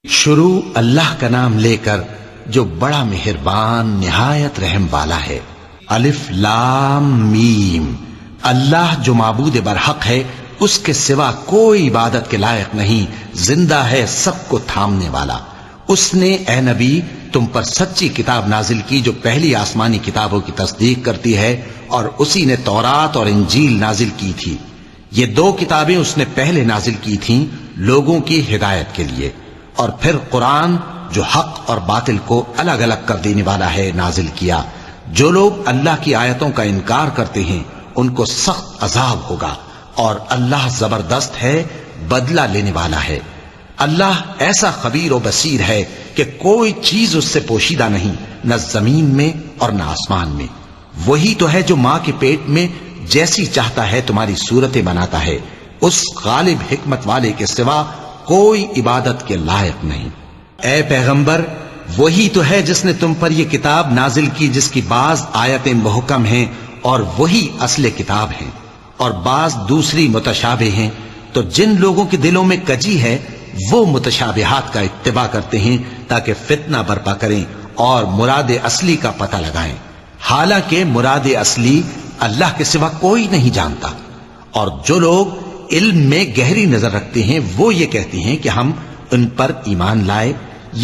شروع اللہ کا نام لے کر جو بڑا مہربان نہایت رحم والا ہے۔ الف لام میم۔ اللہ جو معبود برحق ہے، اس کے سوا کوئی عبادت کے لائق نہیں، زندہ ہے، سب کو تھامنے والا۔ اس نے اے نبی تم پر سچی کتاب نازل کی جو پہلی آسمانی کتابوں کی تصدیق کرتی ہے، اور اسی نے تورات اور انجیل نازل کی تھی۔ یہ دو کتابیں اس نے پہلے نازل کی تھیں لوگوں کی ہدایت کے لیے، اور پھر قرآن جو حق اور باطل کو الگ الگ کر دینے والا ہے نازل کیا۔ جو لوگ اللہ کی آیتوں کا انکار کرتے ہیں ان کو سخت عذاب ہوگا، اور اللہ زبردست ہے، بدلہ لینے والا ہے۔ اللہ ایسا خبیر و بصیر ہے کہ کوئی چیز اس سے پوشیدہ نہیں، نہ زمین میں اور نہ آسمان میں۔ وہی تو ہے جو ماں کے پیٹ میں جیسی چاہتا ہے تمہاری صورتیں بناتا ہے، اس غالب حکمت والے کے سوا کوئی عبادت کے لائق نہیں۔ اے پیغمبر، وہی تو ہے جس نے تم پر یہ کتاب نازل کی جس کی بعض آیتیں محکم ہیں اور وہی اصل کتاب ہیں، اور بعض دوسری متشابہ ہیں۔ تو جن لوگوں کے دلوں میں کجی ہے وہ متشابہات کا اتباع کرتے ہیں تاکہ فتنہ برپا کریں اور مراد اصلی کا پتہ لگائیں، حالانکہ مراد اصلی اللہ کے سوا کوئی نہیں جانتا۔ اور جو لوگ علم میں گہری نظر رکھتے ہیں وہ یہ کہتے ہیں کہ ہم ان پر ایمان لائے۔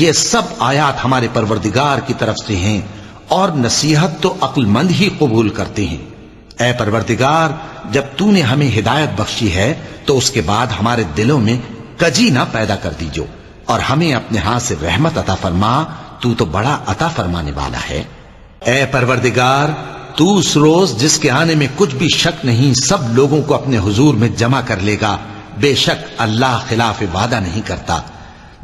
یہ سب آیات ہمارے پروردگار کی طرف سے ہیں، اور نصیحت تو عقل مند ہی قبول کرتے ہیں۔ اے پروردگار، جب تو نے ہمیں ہدایت بخشی ہے تو اس کے بعد ہمارے دلوں میں کجی نہ پیدا کر دیجو، اور ہمیں اپنے ہاتھ سے رحمت عطا فرما، تو بڑا عطا فرمانے والا ہے۔ اے پروردگار، تو اس روز جس کے آنے میں کچھ بھی شک نہیں سب لوگوں کو اپنے حضور میں جمع کر لے گا۔ بے شک اللہ خلاف وعدہ نہیں کرتا۔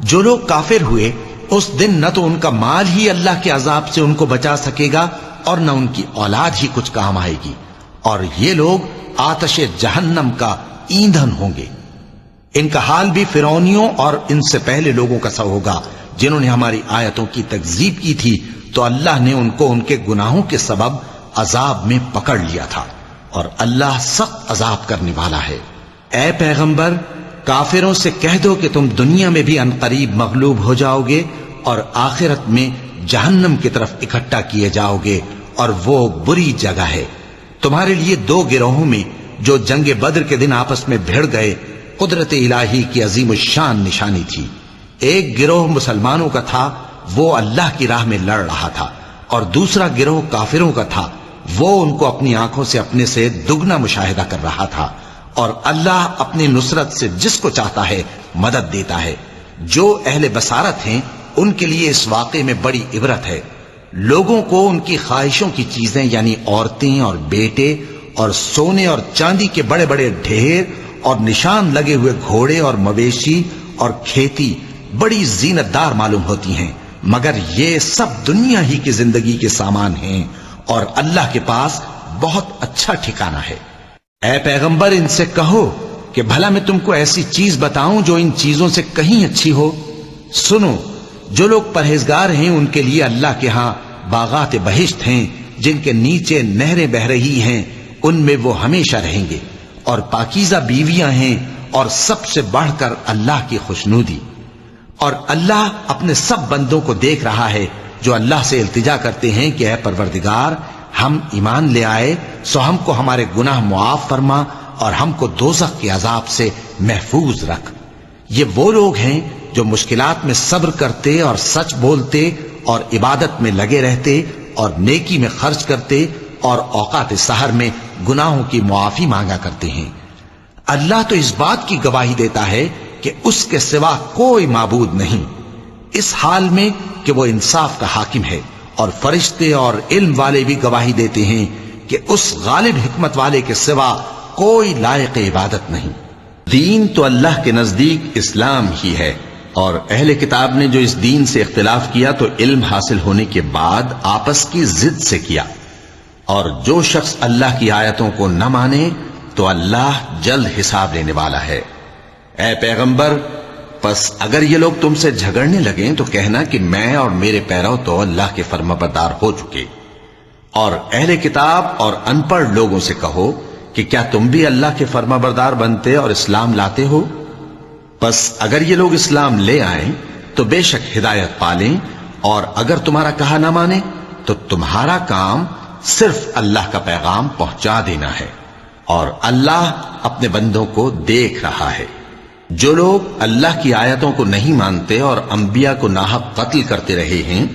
جو لوگ کافر ہوئے اس دن نہ تو ان کا مال ہی اللہ کے عذاب سے ان کو بچا سکے گا اور نہ ان کی اولاد ہی کچھ کام آئے گی، اور یہ لوگ آتش جہنم کا ایندھن ہوں گے۔ ان کا حال بھی فرعونیوں اور ان سے پہلے لوگوں کا سا ہوگا جنہوں نے ہماری آیتوں کی تکذیب کی تھی، تو اللہ نے ان کو ان کے گناہوں کے سبب عذاب میں پکڑ لیا تھا، اور اللہ سخت عذاب کرنے والا ہے۔ اے پیغمبر، کافروں سے کہہ دو کہ تم دنیا میں بھی عنقریب مغلوب ہو جاؤ گے اور آخرت میں جہنم کی طرف اکٹھا کیے جاؤ گے، اور وہ بری جگہ ہے۔ تمہارے لیے دو گروہوں میں جو جنگ بدر کے دن آپس میں بھڑ گئے قدرت الہی کی عظیم الشان نشانی تھی۔ ایک گروہ مسلمانوں کا تھا، وہ اللہ کی راہ میں لڑ رہا تھا، اور دوسرا گروہ کافروں کا تھا، وہ ان کو اپنی آنکھوں سے اپنے سے دگنا مشاہدہ کر رہا تھا۔ اور اللہ اپنی نصرت سے جس کو چاہتا ہے مدد دیتا ہے۔ جو اہل بصارت ہیں ان کے لیے اس واقعے میں بڑی عبرت ہے۔ لوگوں کو ان کی خواہشوں کی چیزیں یعنی عورتیں اور بیٹے اور سونے اور چاندی کے بڑے بڑے ڈھیر اور نشان لگے ہوئے گھوڑے اور مویشی اور کھیتی بڑی زینت دار معلوم ہوتی ہیں، مگر یہ سب دنیا ہی کی زندگی کے سامان ہیں، اور اللہ کے پاس بہت اچھا ٹھکانہ ہے۔ اے پیغمبر، ان سے کہو کہ بھلا میں تم کو ایسی چیز بتاؤں جو ان چیزوں سے کہیں اچھی ہو؟ سنو، جو لوگ پرہیزگار ہیں ان کے لیے اللہ کے ہاں باغات بہشت ہیں جن کے نیچے نہریں بہ رہی ہیں، ان میں وہ ہمیشہ رہیں گے، اور پاکیزہ بیویاں ہیں، اور سب سے بڑھ کر اللہ کی خوشنودی۔ اور اللہ اپنے سب بندوں کو دیکھ رہا ہے جو اللہ سے التجا کرتے ہیں کہ اے پروردگار، ہم ایمان لے آئے سو ہم کو ہمارے گناہ معاف فرما اور ہم کو دوزخ کے عذاب سے محفوظ رکھ۔ یہ وہ لوگ ہیں جو مشکلات میں صبر کرتے اور سچ بولتے اور عبادت میں لگے رہتے اور نیکی میں خرچ کرتے اور اوقات سحر میں گناہوں کی معافی مانگا کرتے ہیں۔ اللہ تو اس بات کی گواہی دیتا ہے کہ اس کے سوا کوئی معبود نہیں، اس حال میں کہ وہ انصاف کا حاکم ہے، اور فرشتے اور علم والے بھی گواہی دیتے ہیں کہ اس غالب حکمت والے کے سوا کوئی لائق عبادت نہیں۔ دین تو اللہ کے نزدیک اسلام ہی ہے، اور اہل کتاب نے جو اس دین سے اختلاف کیا تو علم حاصل ہونے کے بعد آپس کی ضد سے کیا، اور جو شخص اللہ کی آیتوں کو نہ مانے تو اللہ جلد حساب لینے والا ہے۔ اے پیغمبر، پس اگر یہ لوگ تم سے جھگڑنے لگیں تو کہنا کہ میں اور میرے پیرو تو اللہ کے فرمانبردار ہو چکے، اور اہل کتاب اور ان پڑھ لوگوں سے کہو کہ کیا تم بھی اللہ کے فرمانبردار بنتے اور اسلام لاتے ہو؟ پس اگر یہ لوگ اسلام لے آئیں تو بے شک ہدایت پالیں، اور اگر تمہارا کہا نہ مانے تو تمہارا کام صرف اللہ کا پیغام پہنچا دینا ہے، اور اللہ اپنے بندوں کو دیکھ رہا ہے۔ جو لوگ اللہ کی آیتوں کو نہیں مانتے اور انبیاء کو ناحق قتل کرتے رہے ہیں،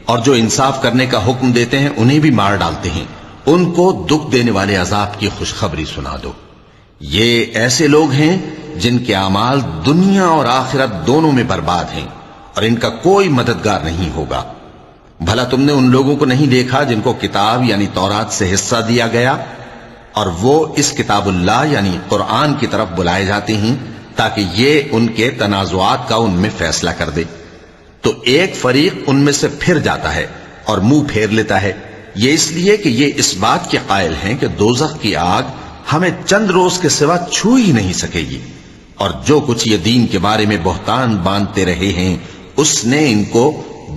اور جو انصاف کرنے کا حکم دیتے ہیں انہیں بھی مار ڈالتے ہیں، ان کو دکھ دینے والے عذاب کی خوشخبری سنا دو۔ یہ ایسے لوگ ہیں جن کے اعمال دنیا اور آخرت دونوں میں برباد ہیں، اور ان کا کوئی مددگار نہیں ہوگا۔ بھلا تم نے ان لوگوں کو نہیں دیکھا جن کو کتاب یعنی تورات سے حصہ دیا گیا، اور وہ اس کتاب اللہ یعنی قرآن کی طرف بلائے جاتے ہیں تاکہ یہ ان کے تنازعات کا ان میں فیصلہ کر دے؟ تو ایک فریق ان میں سے پھر جاتا ہے اور منہ پھیر لیتا ہے، یہ اس لیے کہ یہ اس بات کے قائل ہیں کہ دوزخ کی آگ ہمیں چند روز کے سوا چھو ہی نہیں سکے گی، اور جو کچھ یہ دین کے بارے میں بہتان باندھتے رہے ہیں اس نے ان کو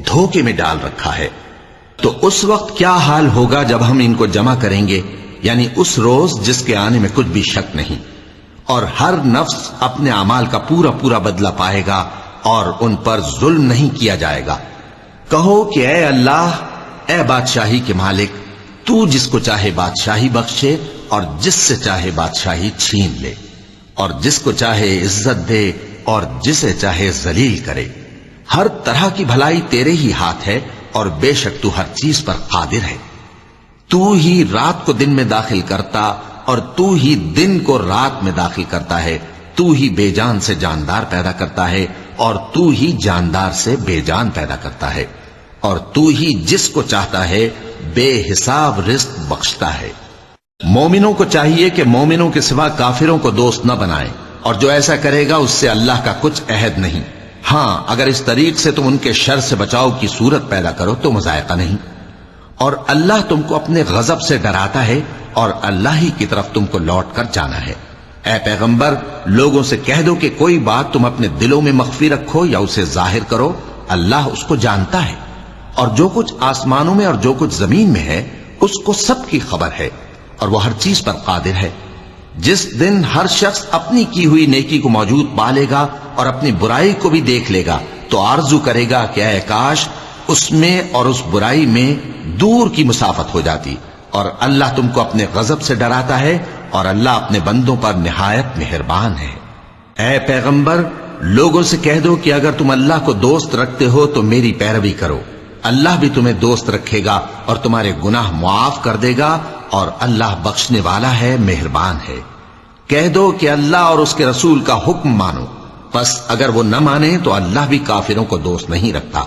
دھوکے میں ڈال رکھا ہے۔ تو اس وقت کیا حال ہوگا جب ہم ان کو جمع کریں گے، یعنی اس روز جس کے آنے میں کچھ بھی شک نہیں، اور ہر نفس اپنے اعمال کا پورا پورا بدلہ پائے گا، اور ان پر ظلم نہیں کیا جائے گا۔ کہو کہ اے اللہ، اے بادشاہی کے مالک، تو جس کو چاہے بادشاہی بخشے اور جس سے چاہے بادشاہی چھین لے، اور جس کو چاہے عزت دے اور جسے چاہے ذلیل کرے۔ ہر طرح کی بھلائی تیرے ہی ہاتھ ہے، اور بے شک تو ہر چیز پر قادر ہے۔ تو ہی رات کو دن میں داخل کرتا اور تو ہی دن کو رات میں داخل کرتا ہے، تو ہی بے جان سے جاندار پیدا کرتا ہے اور تو ہی جاندار سے بے جان پیدا کرتا ہے، اور تو ہی جس کو چاہتا ہے بے حساب رزق بخشتا ہے۔ مومنوں کو چاہیے کہ مومنوں کے سوا کافروں کو دوست نہ بنائیں، اور جو ایسا کرے گا اس سے اللہ کا کچھ عہد نہیں۔ ہاں اگر اس طریق سے تم ان کے شر سے بچاؤ کی صورت پیدا کرو تو مذائقہ نہیں۔ اور اللہ تم کو اپنے غضب سے ڈراتا ہے، اور اللہ ہی کی طرف تم کو لوٹ کر جانا ہے۔ اے پیغمبر، لوگوں سے کہہ دو کہ کوئی بات تم اپنے دلوں میں مخفی رکھو یا اسے ظاہر کرو، اللہ اس کو جانتا ہے، اور جو کچھ آسمانوں میں اور جو کچھ زمین میں ہے اس کو سب کی خبر ہے، اور وہ ہر چیز پر قادر ہے۔ جس دن ہر شخص اپنی کی ہوئی نیکی کو موجود پا لے گا اور اپنی برائی کو بھی دیکھ لے گا تو آرزو کرے گا کہ اے کاش اس میں اور اس برائی میں دور کی مسافت ہو جاتی، اور اللہ تم کو اپنے غضب سے ڈراتا ہے، اور اللہ اپنے بندوں پر نہایت مہربان ہے۔ اے پیغمبر، لوگوں سے کہہ دو کہ اگر تم اللہ کو دوست رکھتے ہو تو میری پیروی کرو، اللہ بھی تمہیں دوست رکھے گا اور تمہارے گناہ معاف کر دے گا، اور اللہ بخشنے والا ہے، مہربان ہے۔ کہہ دو کہ اللہ اور اس کے رسول کا حکم مانو، پس اگر وہ نہ مانے تو اللہ بھی کافروں کو دوست نہیں رکھتا۔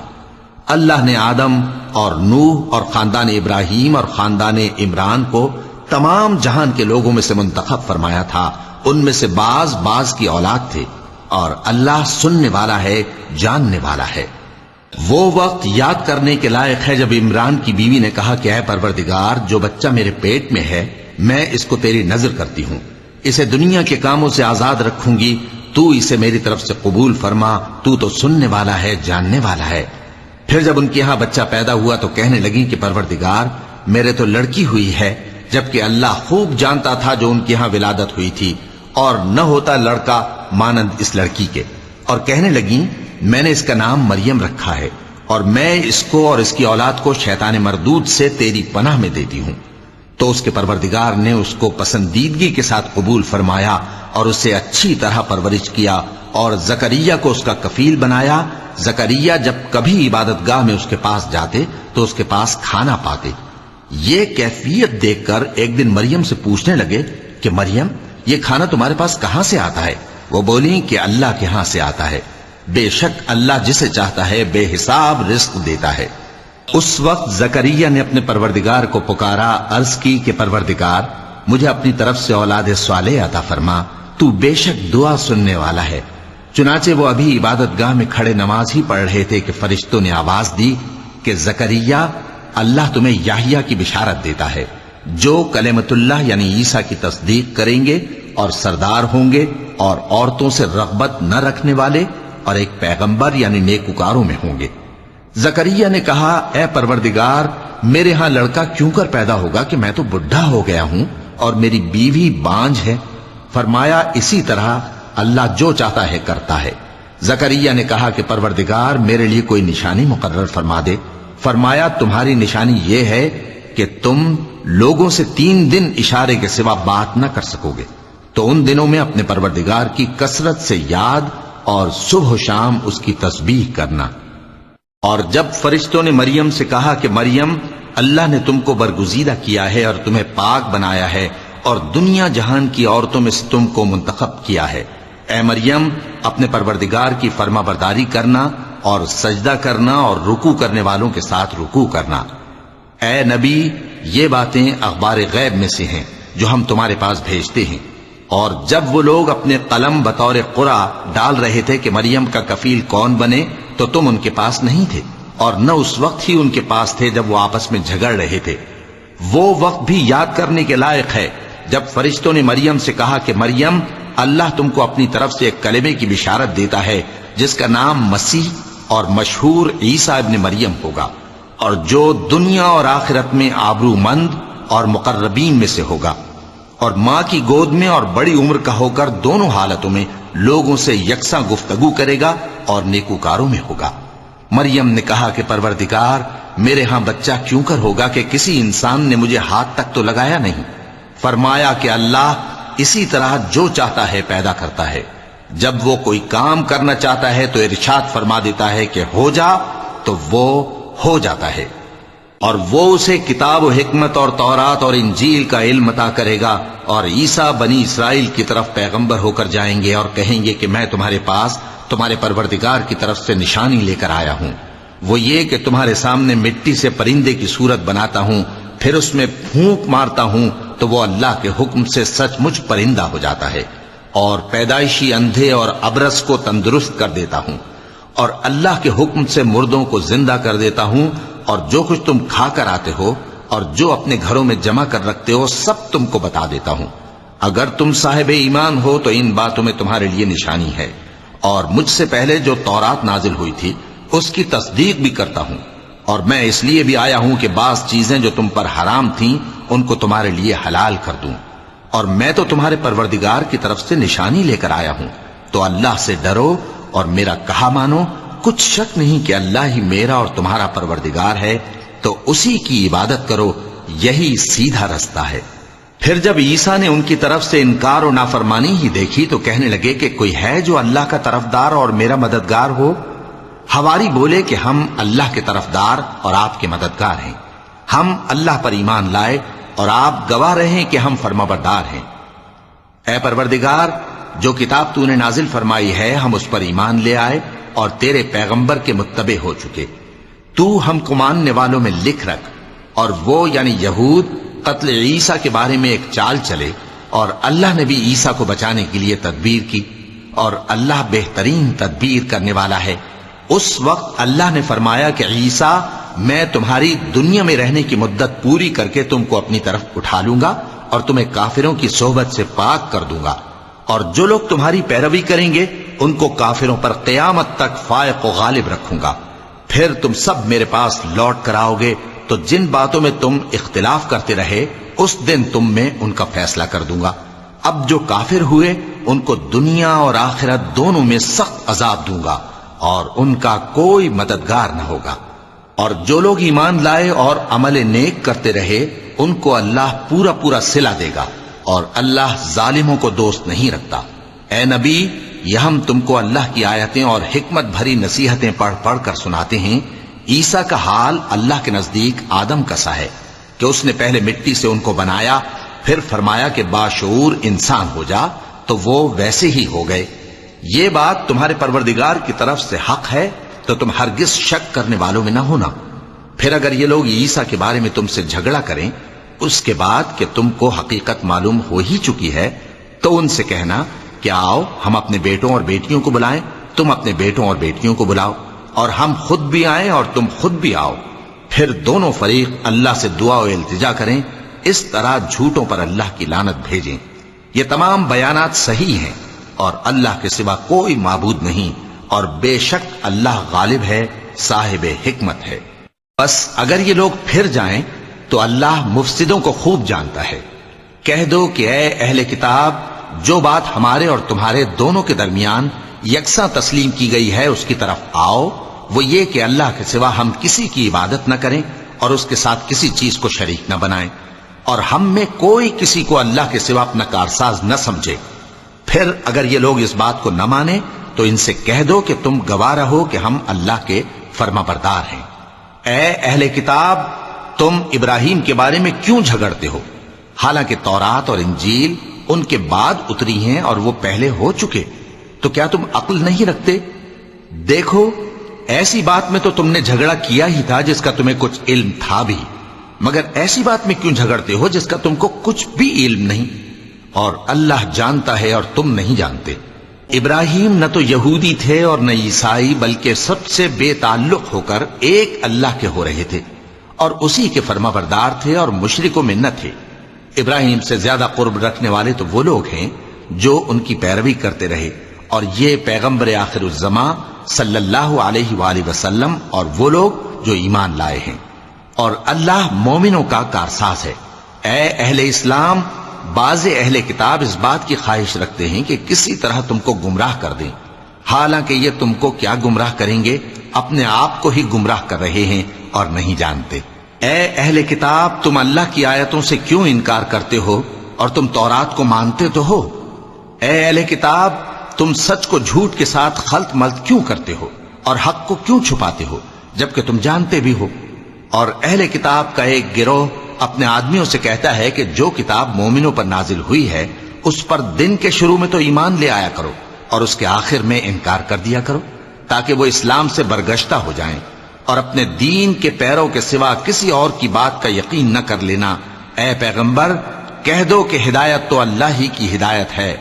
اللہ نے آدم اور نوح اور خاندان ابراہیم اور خاندان عمران کو تمام جہان کے لوگوں میں سے منتخب فرمایا تھا، ان میں سے بعض کی اولاد تھے، اور اللہ سننے والا ہے، جاننے والا ہے۔ وہ وقت یاد کرنے کے لائق ہے جب عمران کی بیوی نے کہا کہ اے پروردگار، جو بچہ میرے پیٹ میں ہے میں اس کو تیری نظر کرتی ہوں، اسے دنیا کے کاموں سے آزاد رکھوں گی، تو اسے میری طرف سے قبول فرما، تو سننے والا ہے، جاننے والا ہے۔ پھر جب ان کے ہاں بچہ پیدا ہوا تو کہنے لگی کہ پروردگار، میرے تو لڑکی ہوئی ہے، جبکہ اللہ خوب جانتا تھا جو ان کے ہاں ولادت ہوئی تھی، اور نہ ہوتا لڑکا مانند اس لڑکی کے۔ اور کہنے لگی میں نے اس کا نام مریم رکھا ہے، اور میں اس کو اور اس کی اولاد کو شیطان مردود سے تیری پناہ میں دیتی ہوں۔ تو اس کے پروردگار نے اس کو پسندیدگی کے ساتھ قبول فرمایا اور اسے اچھی طرح پرورش کیا، اور زکریا کو اس کا کفیل بنایا۔ زکریا جب کبھی عبادت گاہ میں اس کے پاس جاتے تو اس کے پاس کھانا پاتے۔ یہ کیفیت دیکھ کر ایک دن مریم سے پوچھنے لگے کہ مریم، یہ کھانا تمہارے پاس کہاں سے آتا ہے؟ وہ بولی کہ اللہ کے ہاں سے آتا ہے، بے شک اللہ جسے چاہتا ہے بے حساب رزق دیتا ہے۔ اس وقت زکریا نے اپنے پروردگار کو پکارا، عرض کی کہ پروردگار، مجھے اپنی طرف سے اولاد صالح عطا فرما، تو بے شک دعا سننے والا ہے۔ چنانچہ وہ ابھی عبادت گاہ میں کھڑے نماز ہی پڑھ رہے تھے کہ فرشتوں نے آواز دی کہ زکریا، اللہ تمہیں یحییٰ کی بشارت دیتا ہے، جو کلمۃ اللہ یعنی عیسیٰ کی تصدیق کریں گے اور سردار ہوں گے اور عورتوں سے رغبت نہ رکھنے والے اور ایک پیغمبر یعنی نیکوکاروں میں ہوں گے۔ زکریا نے کہا، اے پروردگار، میرے ہاں لڑکا کیوں کر پیدا ہوگا کہ میں تو بڈھا ہو گیا ہوں اور میری بیوی بانجھ ہے۔ فرمایا، اسی طرح اللہ جو چاہتا ہے کرتا ہے۔ زکریا نے کہا کہ پروردگار میرے لیے کوئی نشانی مقرر فرما دے۔ فرمایا تمہاری نشانی یہ ہے کہ تم لوگوں سے 3 دن اشارے کے سوا بات نہ کر سکو گے، تو ان دنوں میں اپنے پروردگار کی کثرت سے یاد اور صبح و شام اس کی تسبیح کرنا۔ اور جب فرشتوں نے مریم سے کہا کہ مریم اللہ نے تم کو برگزیدہ کیا ہے اور تمہیں پاک بنایا ہے اور دنیا جہان کی عورتوں میں سے تم کو منتخب کیا ہے، اے مریم اپنے پروردگار کی فرما برداری کرنا اور سجدہ کرنا اور رکوع کرنے والوں کے ساتھ رکوع کرنا۔ اے نبی یہ باتیں اخبار غیب میں سے ہیں جو ہم تمہارے پاس بھیجتے ہیں۔ اور جب وہ لوگ اپنے قلم بطور قرعہ ڈال رہے تھے کہ مریم کا کفیل کون بنے تو تم ان کے پاس نہیں تھے، اور نہ اس وقت ہی ان کے پاس تھے جب وہ آپس میں جھگڑ رہے تھے۔ وہ وقت بھی یاد کرنے کے لائق ہے جب فرشتوں نے مریم سے کہا کہ مریم اللہ تم کو اپنی طرف سے ایک کلمے کی بشارت دیتا ہے جس کا نام مسیح اور مشہور عیسیٰ ابن مریم ہوگا، اور جو دنیا اور آخرت میں آبرو مند اور مقربین میں سے ہوگا، اور ماں کی گود میں اور بڑی عمر کا ہو کر دونوں حالتوں میں لوگوں سے یکساں گفتگو کرے گا اور نیکوکاروں میں ہوگا۔ مریم نے کہا کہ پروردگار میرے ہاں بچہ کیوں کر ہوگا کہ کسی انسان نے مجھے ہاتھ تک تو لگایا نہیں۔ فرمایا کہ اللہ اسی طرح جو چاہتا ہے پیدا کرتا ہے، جب وہ کوئی کام کرنا چاہتا ہے تو ارشاد فرما دیتا ہے کہ ہو جا تو وہ ہو جاتا ہے۔ اور وہ اسے کتاب و حکمت اور تورات اور انجیل کا علم عطا کرے گا، اور عیسیٰ بنی اسرائیل کی طرف پیغمبر ہو کر جائیں گے اور کہیں گے کہ میں تمہارے پاس تمہارے پروردگار کی طرف سے نشانی لے کر آیا ہوں، وہ یہ کہ تمہارے سامنے مٹی سے پرندے کی صورت بناتا ہوں، پھر اس میں پھونک مارتا ہوں تو وہ اللہ کے حکم سے سچ مچ پرندہ ہو جاتا ہے، اور پیدائشی اندھے اور ابرص کو تندرست کر دیتا ہوں، اور اللہ کے حکم سے مردوں کو زندہ کر دیتا ہوں، اور جو کچھ تم کھا کر آتے ہو اور جو اپنے گھروں میں جمع کر رکھتے ہو سب تم کو بتا دیتا ہوں۔ اگر تم صاحب ایمان ہو تو ان باتوں میں تمہارے لیے نشانی ہے، اور مجھ سے پہلے جو تورات نازل ہوئی تھی اس کی تصدیق بھی کرتا ہوں، اور میں اس لیے بھی آیا ہوں کہ بعض چیزیں جو تم پر حرام تھیں ان کو تمہارے لیے حلال کر دوں، اور میں تو تمہارے پروردگار کی طرف سے نشانی لے کر آیا ہوں، تو اللہ سے ڈرو اور میرا کہا مانو۔ کچھ شک نہیں کہ اللہ ہی میرا اور تمہارا پروردگار ہے، تو اسی کی عبادت کرو، یہی سیدھا رستہ ہے۔ پھر جب عیسیٰ نے ان کی طرف سے انکار و نافرمانی ہی دیکھی تو کہنے لگے کہ کوئی ہے جو اللہ کا طرفدار اور میرا مددگار ہو؟ حواری بولے کہ ہم اللہ کے طرفدار اور آپ کے مددگار ہیں، ہم اللہ پر ایمان لائے اور آپ گواہ رہیں کہ ہم فرمانبردار ہیں۔ اے پروردگار جو کتاب تو نے نازل فرمائی ہے ہم اس پر ایمان لے آئے اور تیرے پیغمبر کے متبع ہو چکے، تو ہم کو ماننے والوں میں لکھ رکھ۔ اور وہ یعنی یہود قتل عیسیٰ کے بارے میں ایک چال چلے، اور اللہ نے بھی عیسیٰ کو بچانے کے لیے تدبیر کی، اور اللہ بہترین تدبیر کرنے والا ہے۔ اس وقت اللہ نے فرمایا کہ عیسیٰ میں تمہاری دنیا میں رہنے کی مدت پوری کر کے تم کو اپنی طرف اٹھا لوں گا اور تمہیں کافروں کی صحبت سے پاک کر دوں گا، اور جو لوگ تمہاری پیروی کریں گے ان کو کافروں پر قیامت تک فائق و غالب رکھوں گا۔ پھر تم سب میرے پاس لوٹ کر آؤ گے تو جن باتوں میں تم اختلاف کرتے رہے اس دن تم میں ان کا فیصلہ کر دوں گا۔ اب جو کافر ہوئے ان کو دنیا اور آخرت دونوں میں سخت عذاب دوں گا، اور ان کا کوئی مددگار نہ ہوگا۔ اور جو لوگ ایمان لائے اور عمل نیک کرتے رہے ان کو اللہ پورا پورا صلہ دے گا، اور اللہ ظالموں کو دوست نہیں رکھتا۔ اے نبی یہ ہم تم کو اللہ کی آیتیں اور حکمت بھری نصیحتیں پڑھ پڑھ کر سناتے ہیں۔ عیسیٰ کا حال اللہ کے نزدیک آدم کا سا ہے کہ اس نے پہلے مٹی سے ان کو بنایا، پھر فرمایا کہ باشعور انسان ہو جا، تو وہ ویسے ہی ہو گئے۔ یہ بات تمہارے پروردگار کی طرف سے حق ہے تو تم ہرگز شک کرنے والوں میں نہ ہونا۔ پھر اگر یہ لوگ عیسیٰ کے بارے میں تم سے جھگڑا کریں اس کے بعد کہ تم کو حقیقت معلوم ہو ہی چکی ہے، تو ان سے کہنا کہ آؤ ہم اپنے بیٹوں اور بیٹیوں کو بلائیں، تم اپنے بیٹوں اور بیٹیوں کو بلاؤ، اور ہم خود بھی آئیں اور تم خود بھی آؤ، پھر دونوں فریق اللہ سے دعا و التجا کریں، اس طرح جھوٹوں پر اللہ کی لعنت بھیجیں۔ یہ تمام بیانات صحیح ہیں، اور اللہ کے سوا کوئی معبود نہیں، اور بے شک اللہ غالب ہے، صاحب حکمت ہے۔ بس اگر یہ لوگ پھر جائیں تو اللہ مفسدوں کو خوب جانتا ہے۔ کہہ دو کہ اے اہل کتاب، جو بات ہمارے اور تمہارے دونوں کے درمیان یکساں تسلیم کی گئی ہے اس کی طرف آؤ، وہ یہ کہ اللہ کے سوا ہم کسی کی عبادت نہ کریں اور اس کے ساتھ کسی چیز کو شریک نہ بنائیں، اور ہم میں کوئی کسی کو اللہ کے سوا اپنا کارساز نہ سمجھے۔ پھر اگر یہ لوگ اس بات کو نہ مانیں تو ان سے کہہ دو کہ تم گواہ رہو کہ ہم اللہ کے فرما بردار ہیں۔ اے اہل کتاب، تم ابراہیم کے بارے میں کیوں جھگڑتے ہو؟ حالانکہ تورات اور انجیل ان کے بعد اتری ہیں اور وہ پہلے ہو چکے، تو کیا تم عقل نہیں رکھتے؟ دیکھو، ایسی بات میں تو تم نے جھگڑا کیا ہی تھا جس کا تمہیں کچھ علم تھا بھی، مگر ایسی بات میں کیوں جھگڑتے ہو جس کا تم کو کچھ بھی علم نہیں؟ اور اللہ جانتا ہے اور تم نہیں جانتے۔ ابراہیم نہ تو یہودی تھے اور نہ عیسائی، بلکہ سب سے بے تعلق ہو کر ایک اللہ کے ہو رہے تھے اور اسی کے فرما بردار تھے اور مشرکوں میں نہ تھے۔ ابراہیم سے زیادہ قرب رکھنے والے تو وہ لوگ ہیں جو ان کی پیروی کرتے رہے، اور یہ پیغمبر آخر الزماں صلی اللہ علیہ وآلہ وسلم اور وہ لوگ جو ایمان لائے ہیں، اور اللہ مومنوں کا کارساز ہے۔ اے اہل اسلام، بعض اہل کتاب اس بات کی خواہش رکھتے ہیں کہ کسی طرح تم کو گمراہ کر دیں، حالانکہ یہ تم کو کیا گمراہ کریں گے، اپنے آپ کو ہی گمراہ کر رہے ہیں اور نہیں جانتے۔ اے اہل کتاب، تم اللہ کی آیتوں سے کیوں انکار کرتے ہو اور تم تورات کو مانتے تو ہو؟ اے اہل کتاب، تم سچ کو جھوٹ کے ساتھ خلط ملط کیوں کرتے ہو اور حق کو کیوں چھپاتے ہو جبکہ تم جانتے بھی ہو؟ اور اہل کتاب کا ایک گروہ اپنے آدمیوں سے کہتا ہے کہ جو کتاب مومنوں پر نازل ہوئی ہے اس پر دن کے شروع میں تو ایمان لے آیا کرو اور اس کے آخر میں انکار کر دیا کرو، تاکہ وہ اسلام سے برگشتہ ہو جائیں، اور اپنے دین کے پیروں کے سوا کسی اور کی بات کا یقین نہ کر لینا۔ اے پیغمبر، کہہ دو کہ ہدایت تو اللہ ہی کی ہدایت ہے۔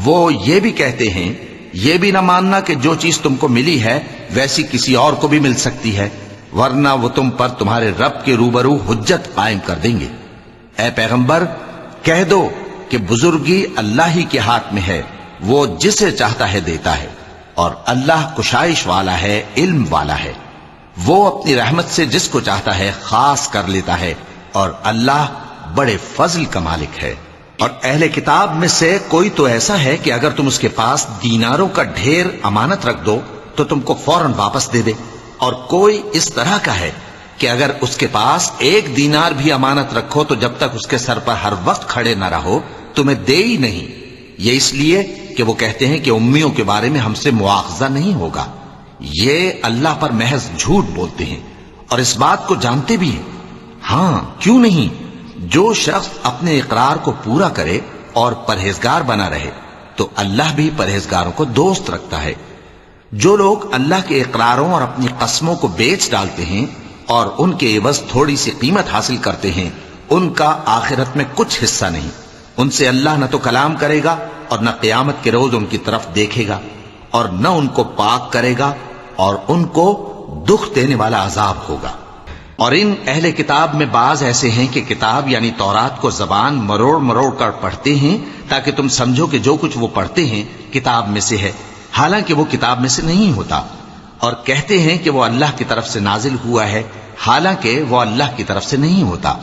وہ یہ بھی کہتے ہیں، یہ بھی نہ ماننا کہ جو چیز تم کو ملی ہے ویسی کسی اور کو بھی مل سکتی ہے، ورنہ وہ تم پر تمہارے رب کے روبرو حجت قائم کر دیں گے۔ اے پیغمبر، کہہ دو کہ بزرگی اللہ ہی کے ہاتھ میں ہے، وہ جسے چاہتا ہے دیتا ہے، اور اللہ کشائش والا ہے، علم والا ہے۔ وہ اپنی رحمت سے جس کو چاہتا ہے خاص کر لیتا ہے، اور اللہ بڑے فضل کا مالک ہے۔ اور اہل کتاب میں سے کوئی تو ایسا ہے کہ اگر تم اس کے پاس دیناروں کا ڈھیر امانت رکھ دو تو تم کو فوراً واپس دے دے، اور کوئی اس طرح کا ہے کہ اگر اس کے پاس 1 دینار بھی امانت رکھو تو جب تک اس کے سر پر ہر وقت کھڑے نہ رہو تمہیں دے ہی نہیں۔ یہ اس لیے کہ وہ کہتے ہیں کہ امیوں کے بارے میں ہم سے مواخذہ نہیں ہوگا۔ یہ اللہ پر محض جھوٹ بولتے ہیں اور اس بات کو جانتے بھی ہیں۔ ہاں، کیوں نہیں؟ جو شخص اپنے اقرار کو پورا کرے اور پرہیزگار بنا رہے تو اللہ بھی پرہیزگاروں کو دوست رکھتا ہے۔ جو لوگ اللہ کے اقراروں اور اپنی قسموں کو بیچ ڈالتے ہیں اور ان کے عوض تھوڑی سی قیمت حاصل کرتے ہیں، ان کا آخرت میں کچھ حصہ نہیں۔ ان سے اللہ نہ تو کلام کرے گا اور نہ قیامت کے روز ان کی طرف دیکھے گا، اور نہ ان کو پاک کرے گا، اور ان کو دکھ دینے والا عذاب ہوگا۔ اور ان اہل کتاب میں بعض ایسے ہیں کہ کتاب یعنی تورات کو زبان مروڑ مروڑ کر پڑھتے ہیں تاکہ تم سمجھو کہ جو کچھ وہ پڑھتے ہیں کتاب میں سے ہے، حالانکہ وہ کتاب میں سے نہیں ہوتا، اور کہتے ہیں کہ وہ اللہ کی طرف سے نازل ہوا ہے، حالانکہ وہ اللہ کی طرف سے نہیں ہوتا،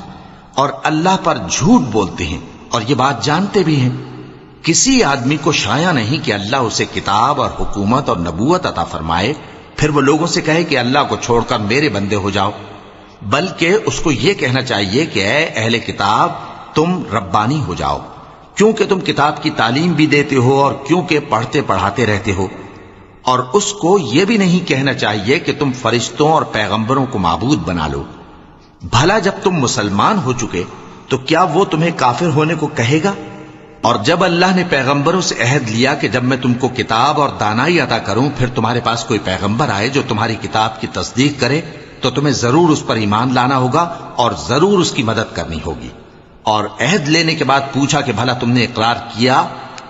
اور اللہ پر جھوٹ بولتے ہیں اور یہ بات جانتے بھی ہیں۔ کسی آدمی کو شایع نہیں کہ اللہ اسے کتاب اور حکومت اور نبوت عطا فرمائے پھر وہ لوگوں سے کہے کہ اللہ کو چھوڑ کر میرے بندے ہو جاؤ، بلکہ اس کو یہ کہنا چاہیے کہ اے اہل کتاب، تم ربانی ہو جاؤ، کیونکہ تم کتاب کی تعلیم بھی دیتے ہو اور کیونکہ پڑھتے پڑھاتے رہتے ہو۔ اور اس کو یہ بھی نہیں کہنا چاہیے کہ تم فرشتوں اور پیغمبروں کو معبود بنا لو۔ بھلا جب تم مسلمان ہو چکے تو کیا وہ تمہیں کافر ہونے کو کہے گا؟ اور جب اللہ نے پیغمبروں سے عہد لیا کہ جب میں تم کو کتاب اور دانائی عطا کروں پھر تمہارے پاس کوئی پیغمبر آئے جو تمہاری کتاب کی تصدیق کرے تو تمہیں ضرور اس پر ایمان لانا ہوگا اور ضرور اس کی مدد کرنی ہوگی۔ اور عہد لینے کے بعد پوچھا کہ بھلا تم نے اقرار کیا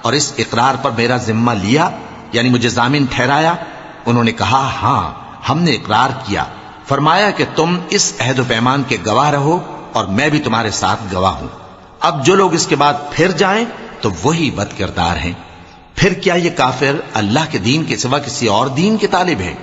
اور اس اقرار پر میرا ذمہ لیا، یعنی مجھے ضامن ٹھہرایا؟ انہوں نے کہا ہاں، ہم نے اقرار کیا۔ فرمایا کہ تم اس عہد و پیمان کے گواہ رہو اور میں بھی تمہارے ساتھ گواہ ہوں۔ اب جو لوگ اس کے بعد پھر جائیں تو وہی بد کردار ہیں۔ پھر کیا یہ کافر اللہ کے دین کے سوا کسی اور دین کے طالب ہیں؟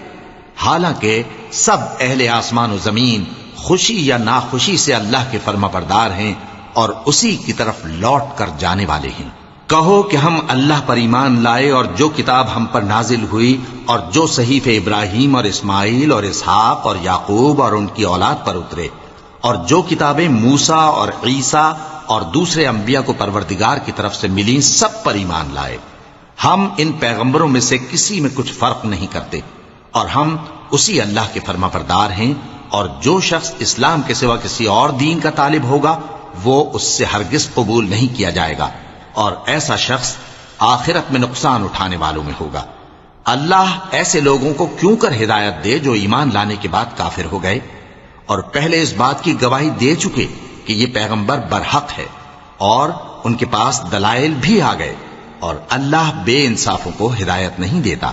حالانکہ سب اہل آسمان و زمین خوشی یا ناخوشی سے اللہ کے فرما بردار ہیں اور اسی کی طرف لوٹ کر جانے والے ہیں۔ کہو کہ ہم اللہ پر ایمان لائے اور جو کتاب ہم پر نازل ہوئی اور جو صحیفے ابراہیم اور اسماعیل اور اسحاق اور یعقوب اور ان کی اولاد پر اترے، اور جو کتابیں موسیٰ اور عیسیٰ اور دوسرے انبیاء کو پروردگار کی طرف سے ملیں، سب پر ایمان لائے۔ ہم ان پیغمبروں میں سے کسی میں کچھ فرق نہیں کرتے، اور ہم اسی اللہ کے فرما بردار ہیں، اور جو شخص اسلام کے سوا کسی اور دین کا طالب ہوگا وہ اس سے ہرگز قبول نہیں کیا جائے گا، اور ایسا شخص آخرت میں نقصان اٹھانے والوں میں ہوگا۔ اللہ ایسے لوگوں کو کیوں کر ہدایت دے جو ایمان لانے کے بعد کافر ہو گئے اور پہلے اس بات کی گواہی دے چکے کہ یہ پیغمبر برحق ہے اور ان کے پاس دلائل بھی آ گئے، اور اللہ بے انصافوں کو ہدایت نہیں دیتا۔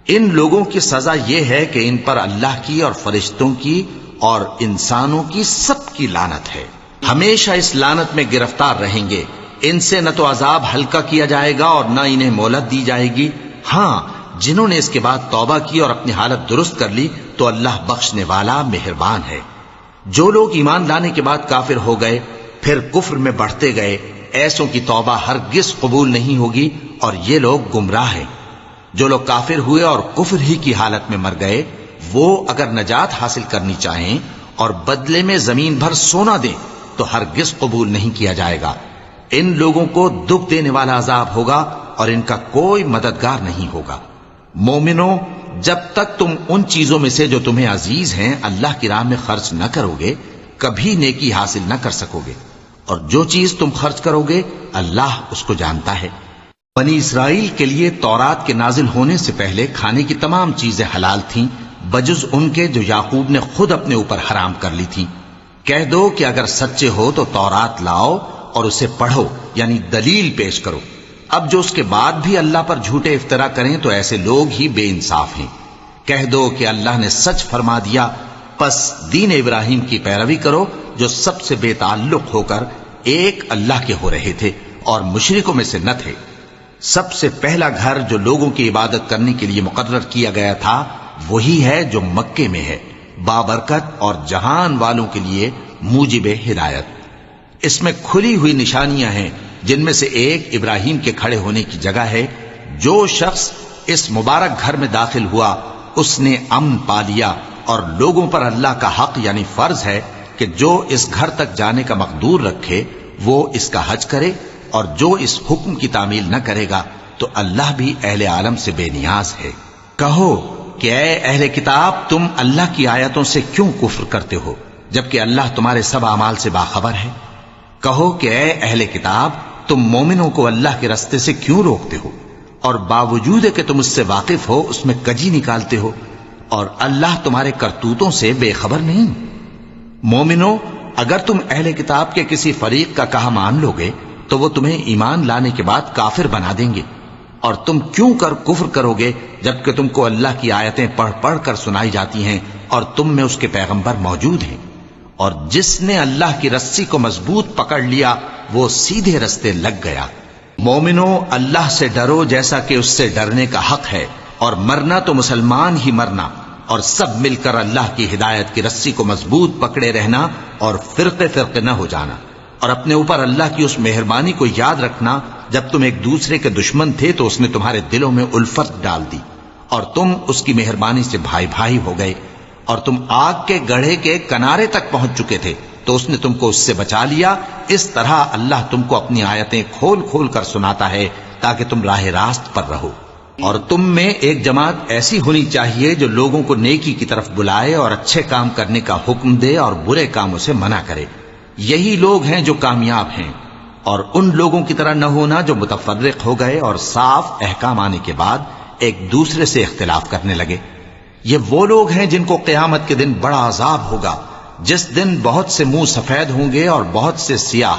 ان لوگوں کی سزا یہ ہے کہ ان پر اللہ کی اور فرشتوں کی اور انسانوں کی سب کی لعنت ہے، ہمیشہ اس لعنت میں گرفتار رہیں گے۔ ان سے نہ تو عذاب ہلکا کیا جائے گا اور نہ انہیں مہلت دی جائے گی۔ ہاں، جنہوں نے اس کے بعد توبہ کی اور اپنی حالت درست کر لی تو اللہ بخشنے والا مہربان ہے۔ جو لوگ ایمان لانے کے بعد کافر ہو گئے پھر کفر میں بڑھتے گئے، ایسوں کی توبہ ہرگز قبول نہیں ہوگی، اور یہ لوگ گمراہ ہیں۔ جو لوگ کافر ہوئے اور کفر ہی کی حالت میں مر گئے، وہ اگر نجات حاصل کرنی چاہیں اور بدلے میں زمین بھر سونا دیں تو ہرگز قبول نہیں کیا جائے گا۔ ان لوگوں کو دکھ دینے والا عذاب ہوگا اور ان کا کوئی مددگار نہیں ہوگا۔ مومنوں، جب تک تم ان چیزوں میں سے جو تمہیں عزیز ہیں اللہ کی راہ میں خرچ نہ کرو گے، کبھی نیکی حاصل نہ کر سکو گے، اور جو چیز تم خرچ کرو گے اللہ اس کو جانتا ہے۔ بنی اسرائیل کے لیے تورات کے نازل ہونے سے پہلے کھانے کی تمام چیزیں حلال تھیں بجز ان کے جو یعقوب نے خود اپنے اوپر حرام کر لی تھیں۔ کہہ دو کہ اگر سچے ہو تو تورات لاؤ اور اسے پڑھو، یعنی دلیل پیش کرو۔ اب جو اس کے بعد بھی اللہ پر جھوٹے افطرا کریں تو ایسے لوگ ہی بے انصاف ہیں۔ کہہ دو کہ اللہ نے سچ فرما دیا، پس دین ابراہیم کی پیروی کرو جو سب سے بے تعلق ہو کر ایک اللہ کے ہو رہے تھے اور مشرکوں میں سے نہ تھے۔ سب سے پہلا گھر جو لوگوں کی عبادت کرنے کے لیے مقرر کیا گیا تھا وہی ہے جو مکے میں ہے، بابرکت اور جہان والوں کے لیے موجب ہدایت۔ اس میں کھلی ہوئی نشانیاں ہیں جن میں سے ایک ابراہیم کے کھڑے ہونے کی جگہ ہے۔ جو شخص اس مبارک گھر میں داخل ہوا اس نے امن پا لیا، اور لوگوں پر اللہ کا حق یعنی فرض ہے کہ جو اس گھر تک جانے کا مقدور رکھے وہ اس کا حج کرے، اور جو اس حکم کی تعمیل نہ کرے گا تو اللہ بھی اہل عالم سے بے نیاز ہے۔ کہو کہ اے اہل کتاب، تم اللہ کی آیتوں سے کیوں کفر کرتے ہو جبکہ اللہ تمہارے سب اعمال سے باخبر ہے؟ کہو کہ اے اہل کتاب، تم مومنوں کو اللہ کے رستے سے کیوں روکتے ہو اور باوجود کہ تم اس سے واقف ہو اس میں کجی نکالتے ہو، اور اللہ تمہارے کرتوتوں سے بے خبر نہیں؟ مومنوں، اگر تم اہل کتاب کے کسی فریق کا کہا مان لو گے تو وہ تمہیں ایمان لانے کے بعد کافر بنا دیں گے، اور تم کیوں کر کفر کرو گے جبکہ تم کو اللہ کی آیتیں پڑھ پڑھ کر سنائی جاتی ہیں اور تم میں اس کے پیغمبر موجود ہیں۔ اور جس نے اللہ کی رسی کو مضبوط پکڑ لیا وہ سیدھے رستے لگ گیا۔ مومنوں، اللہ سے ڈرو جیسا کہ اس سے ڈرنے کا حق ہے، اور مرنا تو مسلمان ہی مرنا، اور سب مل کر اللہ کی ہدایت کی رسی کو مضبوط پکڑے رہنا اور فرقے فرقے نہ ہو جانا، اور اپنے اوپر اللہ کی اس مہربانی کو یاد رکھنا جب تم ایک دوسرے کے دشمن تھے تو اس نے تمہارے دلوں میں الفت ڈال دی اور تم اس کی مہربانی سے بھائی بھائی ہو گئے، اور تم آگ کے گڑھے کے کنارے تک پہنچ چکے تھے تو اس نے تم کو اس سے بچا لیا۔ اس طرح اللہ تم کو اپنی آیتیں کھول کھول کر سناتا ہے تاکہ تم راہ راست پر رہو۔ اور تم میں ایک جماعت ایسی ہونی چاہیے جو لوگوں کو نیکی کی طرف بلائے اور اچھے کام کرنے کا حکم دے اور برے کاموں سے منع کرے۔ یہی لوگ ہیں جو کامیاب ہیں، اور ان لوگوں کی طرح نہ ہونا جو متفرق ہو گئے اور صاف احکام آنے کے بعد ایک دوسرے سے اختلاف کرنے لگے۔ یہ وہ لوگ ہیں جن کو قیامت کے دن بڑا عذاب ہوگا، جس دن بہت سے منہ سفید ہوں گے اور بہت سے سیاہ۔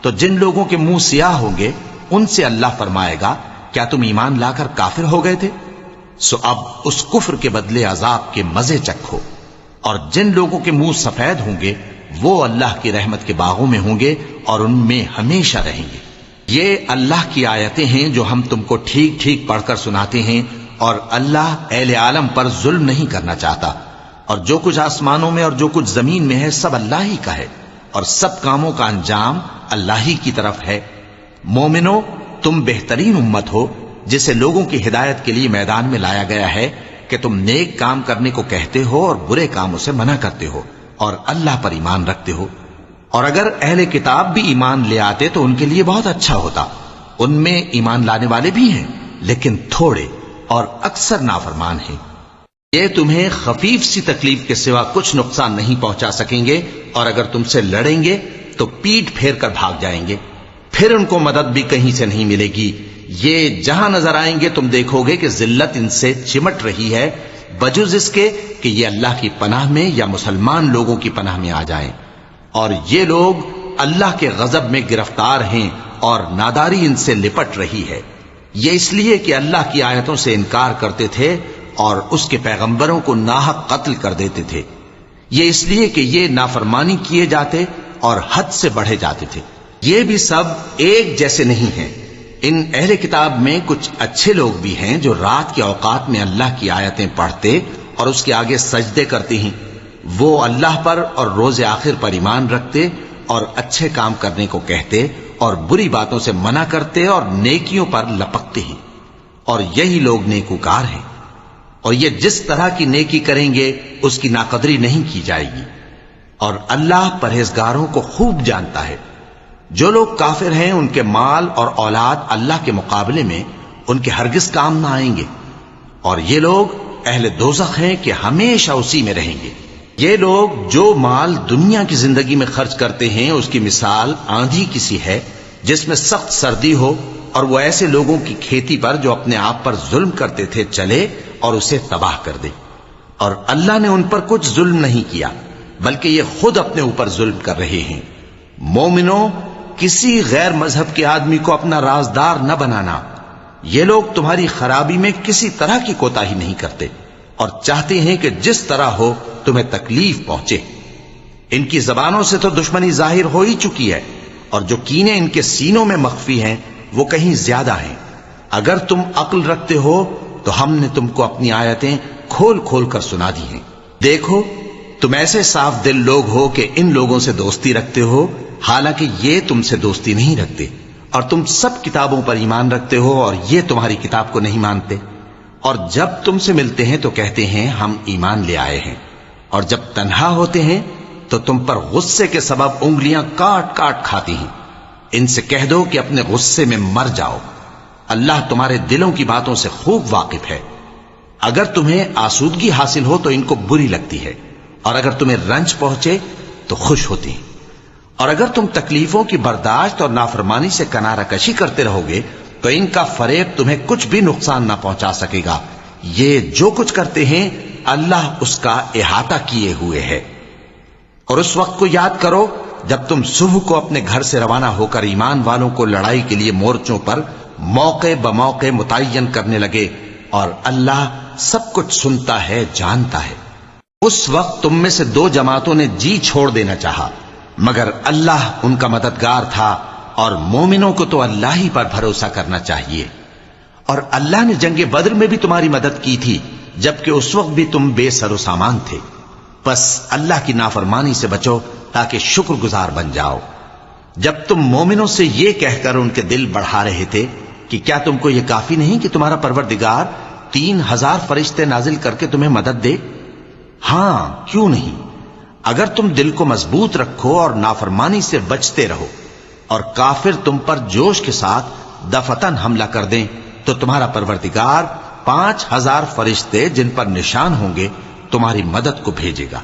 تو جن لوگوں کے منہ سیاہ ہوں گے ان سے اللہ فرمائے گا، کیا تم ایمان لا کر کافر ہو گئے تھے؟ سو اب اس کفر کے بدلے عذاب کے مزے چکھو۔ اور جن لوگوں کے منہ سفید ہوں گے وہ اللہ کی رحمت کے باغوں میں ہوں گے اور ان میں ہمیشہ رہیں گے۔ یہ اللہ کی آیتیں ہیں جو ہم تم کو ٹھیک ٹھیک پڑھ کر سناتے ہیں، اور اللہ اہل عالم پر ظلم نہیں کرنا چاہتا، اور جو کچھ آسمانوں میں اور جو کچھ زمین میں ہے سب اللہ ہی کا ہے، اور سب کاموں کا انجام اللہ ہی کی طرف ہے۔ مومنوں، تم بہترین امت ہو جسے لوگوں کی ہدایت کے لیے میدان میں لایا گیا ہے کہ تم نیک کام کرنے کو کہتے ہو اور برے کاموں سے منع کرتے ہو اور اللہ پر ایمان رکھتے ہو. اور اگر اہل کتاب بھی ایمان لے آتے تو ان کے لیے بہت اچھا ہوتا. ان میں ایمان لانے والے بھی ہیں لیکن تھوڑے اور اکثر نافرمان ہیں. یہ تمہیں خفیف سی تکلیف کے سوا کچھ نقصان نہیں پہنچا سکیں گے اور اگر تم سے لڑیں گے تو پیٹ پھیر کر بھاگ جائیں گے. پھر ان کو مدد بھی کہیں سے نہیں ملے گی. یہ جہاں نظر آئیں گے تم دیکھو گے کہ ذلت ان سے چمٹ رہی ہے بجز اس کے کہ یہ اللہ کی پناہ میں یا مسلمان لوگوں کی پناہ میں آ جائیں. اور یہ لوگ اللہ کے غضب میں گرفتار ہیں اور ناداری ان سے لپٹ رہی ہے. یہ اس لیے کہ اللہ کی آیتوں سے انکار کرتے تھے اور اس کے پیغمبروں کو ناحق قتل کر دیتے تھے. یہ اس لیے کہ یہ نافرمانی کیے جاتے اور حد سے بڑھے جاتے تھے. یہ بھی سب ایک جیسے نہیں ہیں. ان اہل کتاب میں کچھ اچھے لوگ بھی ہیں جو رات کے اوقات میں اللہ کی آیتیں پڑھتے اور اس کے آگے سجدے کرتے ہیں. وہ اللہ پر اور روز آخر پر ایمان رکھتے اور اچھے کام کرنے کو کہتے اور بری باتوں سے منع کرتے اور نیکیوں پر لپکتے ہیں. اور یہی لوگ نیکوکار ہیں. اور یہ جس طرح کی نیکی کریں گے اس کی ناقدری نہیں کی جائے گی. اور اللہ پرہیزگاروں کو خوب جانتا ہے. جو لوگ کافر ہیں ان کے مال اور اولاد اللہ کے مقابلے میں ان کے ہرگز کام نہ آئیں گے. اور یہ لوگ اہل دوزخ ہیں کہ ہمیشہ اسی میں رہیں گے. یہ لوگ جو مال دنیا کی زندگی میں خرچ کرتے ہیں اس کی مثال آندھی کسی ہے جس میں سخت سردی ہو اور وہ ایسے لوگوں کی کھیتی پر جو اپنے آپ پر ظلم کرتے تھے چلے اور اسے تباہ کر دے. اور اللہ نے ان پر کچھ ظلم نہیں کیا بلکہ یہ خود اپنے اوپر ظلم کر رہے ہیں. مومنوں، کسی غیر مذہب کے آدمی کو اپنا رازدار نہ بنانا. یہ لوگ تمہاری خرابی میں کسی طرح کی کوتاہی نہیں کرتے اور چاہتے ہیں کہ جس طرح ہو تمہیں تکلیف پہنچے. ان کی زبانوں سے تو دشمنی ظاہر ہو ہی چکی ہے اور جو کینے ان کے سینوں میں مخفی ہیں وہ کہیں زیادہ ہیں. اگر تم عقل رکھتے ہو تو ہم نے تم کو اپنی آیتیں کھول کھول کر سنا دی ہیں. دیکھو تم ایسے صاف دل لوگ ہو کہ ان لوگوں سے دوستی رکھتے ہو حالانکہ یہ تم سے دوستی نہیں رکھتے. اور تم سب کتابوں پر ایمان رکھتے ہو اور یہ تمہاری کتاب کو نہیں مانتے. اور جب تم سے ملتے ہیں تو کہتے ہیں ہم ایمان لے آئے ہیں اور جب تنہا ہوتے ہیں تو تم پر غصے کے سبب انگلیاں کاٹ کاٹ کھاتی ہیں. ان سے کہہ دو کہ اپنے غصے میں مر جاؤ. اللہ تمہارے دلوں کی باتوں سے خوب واقف ہے. اگر تمہیں آسودگی حاصل ہو تو ان کو بری لگتی ہے اور اگر تمہیں رنج پہنچے تو خوش ہوتی ہیں. اور اگر تم تکلیفوں کی برداشت اور نافرمانی سے کنارہ کشی کرتے رہو گے تو ان کا فریب تمہیں کچھ بھی نقصان نہ پہنچا سکے گا. یہ جو کچھ کرتے ہیں اللہ اس کا احاطہ کیے ہوئے ہے. اور اس وقت کو یاد کرو جب تم صبح کو اپنے گھر سے روانہ ہو کر ایمان والوں کو لڑائی کے لیے مورچوں پر موقع بموقع متعین کرنے لگے اور اللہ سب کچھ سنتا ہے، جانتا ہے. اس وقت تم میں سے دو جماعتوں نے جی چھوڑ دینا چاہا مگر اللہ ان کا مددگار تھا اور مومنوں کو تو اللہ ہی پر بھروسہ کرنا چاہیے. اور اللہ نے جنگ بدر میں بھی تمہاری مدد کی تھی جبکہ اس وقت بھی تم بے سر و سامان تھے. بس اللہ کی نافرمانی سے بچو تاکہ شکر گزار بن جاؤ. جب تم مومنوں سے یہ کہہ کر ان کے دل بڑھا رہے تھے کہ کیا تم کو یہ کافی نہیں کہ تمہارا پروردگار 3000 فرشتے نازل کر کے تمہیں مدد دے؟ ہاں کیوں نہیں. اگر تم دل کو مضبوط رکھو اور نافرمانی سے بچتے رہو اور کافر تم پر جوش کے ساتھ دفتن حملہ کر دیں تو تمہارا پروردگار 5000 فرشتے جن پر نشان ہوں گے تمہاری مدد کو بھیجے گا.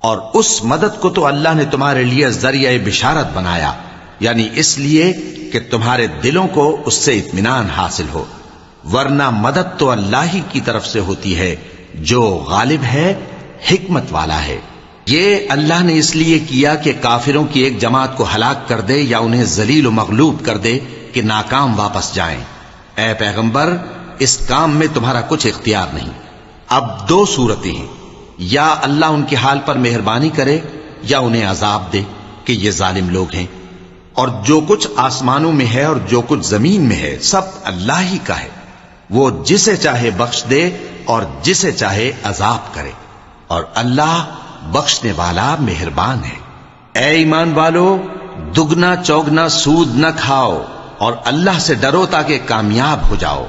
اور اس مدد کو تو اللہ نے تمہارے لیے ذریعہ بشارت بنایا، یعنی اس لیے کہ تمہارے دلوں کو اس سے اطمینان حاصل ہو. ورنہ مدد تو اللہ ہی کی طرف سے ہوتی ہے جو غالب ہے، حکمت والا ہے. یہ اللہ نے اس لیے کیا کہ کافروں کی ایک جماعت کو ہلاک کر دے یا انہیں ذلیل و مغلوب کر دے کہ ناکام واپس جائیں. اے پیغمبر، اس کام میں تمہارا کچھ اختیار نہیں. اب دو صورتیں ہیں، یا اللہ ان کے حال پر مہربانی کرے یا انہیں عذاب دے کہ یہ ظالم لوگ ہیں. اور جو کچھ آسمانوں میں ہے اور جو کچھ زمین میں ہے سب اللہ ہی کا ہے. وہ جسے چاہے بخش دے اور جسے چاہے عذاب کرے، اور اللہ بخشنے والا مہربان ہے. اے ایمان والو، دگنا چوگنا سود نہ کھاؤ اور اللہ سے ڈرو تاکہ کامیاب ہو جاؤ،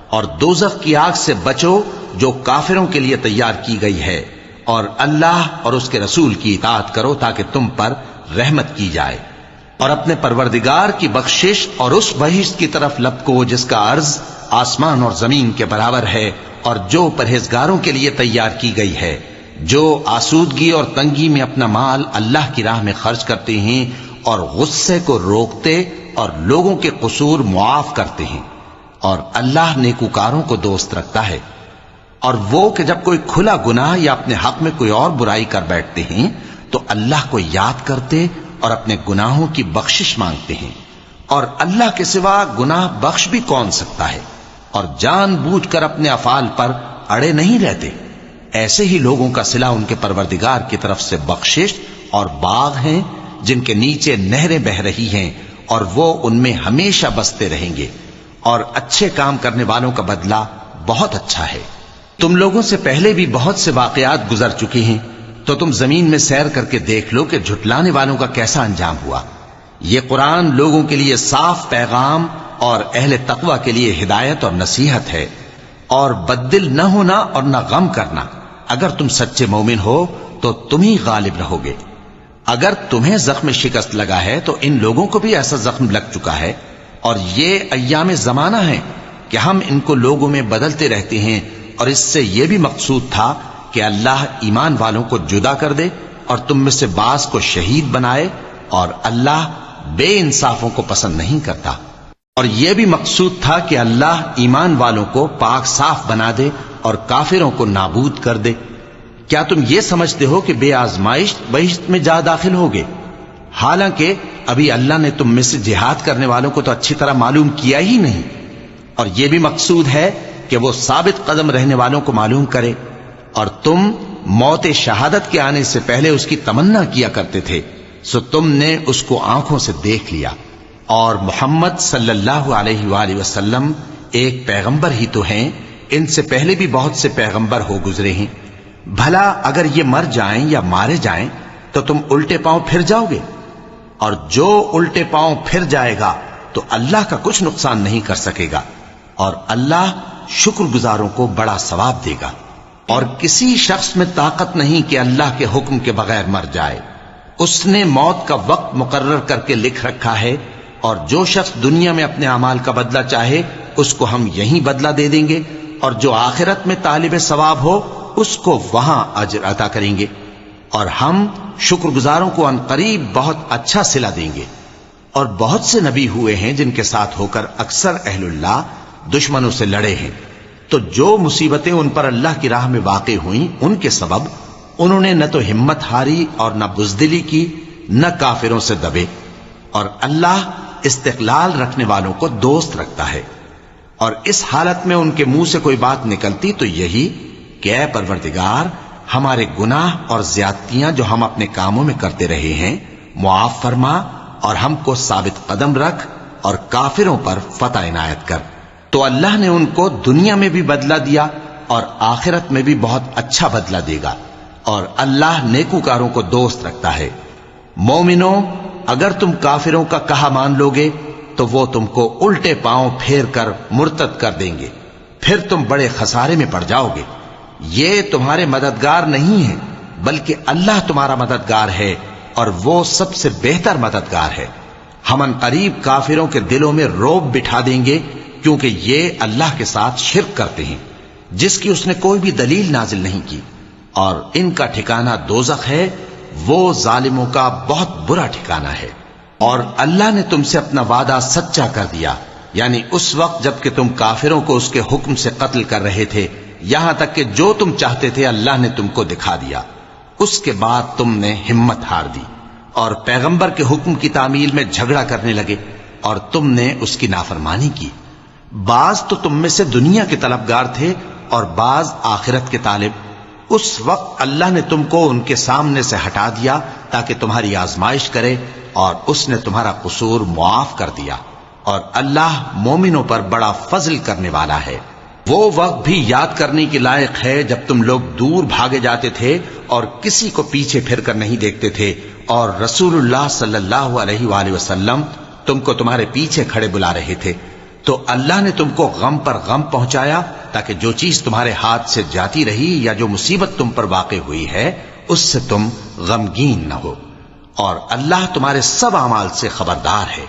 اور دوزخ کی آگ سے بچو جو کافروں کے لیے تیار کی گئی ہے، اور اللہ اور اس کے رسول کی اطاعت کرو تاکہ تم پر رحمت کی جائے، اور اپنے پروردگار کی بخشش اور اس بہشت کی طرف لپکو جس کا عرض آسمان اور زمین کے برابر ہے، اور جو پرہیزگاروں کے لیے تیار کی گئی ہے، جو آسودگی اور تنگی میں اپنا مال اللہ کی راہ میں خرچ کرتے ہیں اور غصے کو روکتے اور لوگوں کے قصور معاف کرتے ہیں، اور اللہ نیکوکاروں کو دوست رکھتا ہے۔ اور وہ کہ جب کوئی کھلا گناہ یا اپنے حق میں کوئی اور برائی کر بیٹھتے ہیں تو اللہ کو یاد کرتے اور اپنے گناہوں کی بخشش مانگتے ہیں، اور اللہ کے سوا گناہ بخش بھی کون سکتا ہے، اور جان بوجھ کر اپنے افعال پر اڑے نہیں رہتے۔ ایسے ہی لوگوں کا صلہ ان کے پروردگار کی طرف سے بخشش اور باغ ہیں جن کے نیچے نہریں بہ رہی ہیں، اور وہ ان میں ہمیشہ بستے رہیں گے، اور اچھے کام کرنے والوں کا بدلہ بہت اچھا ہے۔ تم لوگوں سے پہلے بھی بہت سے واقعات گزر چکے ہیں، تو تم زمین میں سیر کر کے دیکھ لو کہ جھٹلانے والوں کا کیسا انجام ہوا۔ یہ قرآن لوگوں کے لیے صاف پیغام اور اہل تقوی کے لیے ہدایت اور نصیحت ہے، اور بددل نہ ہونا اور نہ غم کرنا۔ اگر تم سچے مومن ہو تو تم ہی غالب رہو گے۔ اگر تمہیں زخم شکست لگا ہے تو ان لوگوں کو بھی ایسا زخم لگ چکا ہے، اور یہ ایام زمانہ ہے کہ ہم ان کو لوگوں میں بدلتے رہتے ہیں، اور اس سے یہ بھی مقصود تھا کہ اللہ ایمان والوں کو جدا کر دے اور تم میں سے بعض کو شہید بنائے، اور اللہ بے انصافوں کو پسند نہیں کرتا۔ اور یہ بھی مقصود تھا کہ اللہ ایمان والوں کو پاک صاف بنا دے اور کافروں کو نابود کر دے۔ کیا تم یہ سمجھتے ہو کہ بے آزمائش بہشت میں جا داخل ہوگے؟ حالانکہ ابھی اللہ نے تم میں سے جہاد کرنے والوں کو تو اچھی طرح معلوم کیا ہی نہیں، اور یہ بھی مقصود ہے کہ وہ ثابت قدم رہنے والوں کو معلوم کرے، اور تم موت شہادت کے آنے سے پہلے اس کی تمنا کیا کرتے تھے، سو تم نے اس کو آنکھوں سے دیکھ لیا۔ اور محمد صلی اللہ علیہ وآلہ وسلم ایک پیغمبر ہی تو ہیں، ان سے پہلے بھی بہت سے پیغمبر ہو گزرے ہیں۔ بھلا اگر یہ مر جائیں یا مارے جائیں تو تم الٹے پاؤں پھر جاؤ گے؟ اور جو الٹے پاؤں پھر جائے گا تو اللہ کا کچھ نقصان نہیں کر سکے گا، اور اللہ شکر گزاروں کو بڑا ثواب دے گا۔ اور کسی شخص میں طاقت نہیں کہ اللہ کے حکم کے بغیر مر جائے، اس نے موت کا وقت مقرر کر کے لکھ رکھا ہے، اور جو شخص دنیا میں اپنے اعمال کا بدلہ چاہے اس کو ہم یہیں بدلہ دے دیں گے، اور جو آخرت میں طالب ثواب ہو اس کو وہاں اجر عطا کریں گے، اور ہم شکر گزاروں کو عنقریب بہت اچھا صلہ دیں گے۔ اور بہت سے نبی ہوئے ہیں جن کے ساتھ ہو کر اکثر اہل اللہ دشمنوں سے لڑے ہیں، تو جو مصیبتیں ان پر اللہ کی راہ میں واقع ہوئیں ان کے سبب انہوں نے نہ تو ہمت ہاری اور نہ بزدلی کی، نہ کافروں سے دبے، اور اللہ استقلال رکھنے والوں کو دوست رکھتا ہے۔ اور اس حالت میں ان کے منہ سے کوئی بات نکلتی تو یہی کہ اے پروردگار، ہمارے گناہ اور زیادتیاں جو ہم اپنے کاموں میں کرتے رہے ہیں معاف فرما، اور ہم کو ثابت قدم رکھ، اور کافروں پر فتح عنایت کر۔ تو اللہ نے ان کو دنیا میں بھی بدلہ دیا اور آخرت میں بھی بہت اچھا بدلہ دے گا، اور اللہ نیکوکاروں کو دوست رکھتا ہے۔ مومنوں، اگر تم کافروں کا کہا مان لوگے تو وہ تم کو الٹے پاؤں پھیر کر مرتد کر دیں گے، پھر تم بڑے خسارے میں پڑ جاؤ گے۔ یہ تمہارے مددگار نہیں ہیں بلکہ اللہ تمہارا مددگار ہے، اور وہ سب سے بہتر مددگار ہے۔ ہم عنقریب کافروں کے دلوں میں رعب بٹھا دیں گے، کیونکہ یہ اللہ کے ساتھ شرک کرتے ہیں جس کی اس نے کوئی بھی دلیل نازل نہیں کی، اور ان کا ٹھکانہ دوزخ ہے، وہ ظالموں کا بہت برا ٹھکانہ ہے۔ اور اللہ نے تم سے اپنا وعدہ سچا کر دیا، یعنی اس وقت جب کہ تم کافروں کو اس کے حکم سے قتل کر رہے تھے، یہاں تک کہ جو تم چاہتے تھے اللہ نے تم کو دکھا دیا۔ اس کے بعد تم نے ہمت ہار دی اور پیغمبر کے حکم کی تعمیل میں جھگڑا کرنے لگے، اور تم نے اس کی نافرمانی کی۔ بعض تو تم میں سے دنیا کے طلبگار تھے اور بعض آخرت کے طالب۔ اس وقت اللہ نے تم کو ان کے سامنے سے ہٹا دیا تاکہ تمہاری آزمائش کرے، اور اس نے تمہارا قصور معاف کر دیا، اور اللہ مومنوں پر بڑا فضل کرنے والا ہے۔ وہ وقت بھی یاد کرنے کے لائق ہے جب تم لوگ دور بھاگے جاتے تھے اور کسی کو پیچھے پھر کر نہیں دیکھتے تھے، اور رسول اللہ صلی اللہ علیہ وآلہ وسلم تم کو تمہارے پیچھے کھڑے بلا رہے تھے، تو اللہ نے تم کو غم پر غم پہنچایا تاکہ جو چیز تمہارے ہاتھ سے جاتی رہی یا جو مصیبت تم پر واقع ہوئی ہے اس سے تم غمگین نہ ہو، اور اللہ تمہارے سب اعمال سے خبردار ہے۔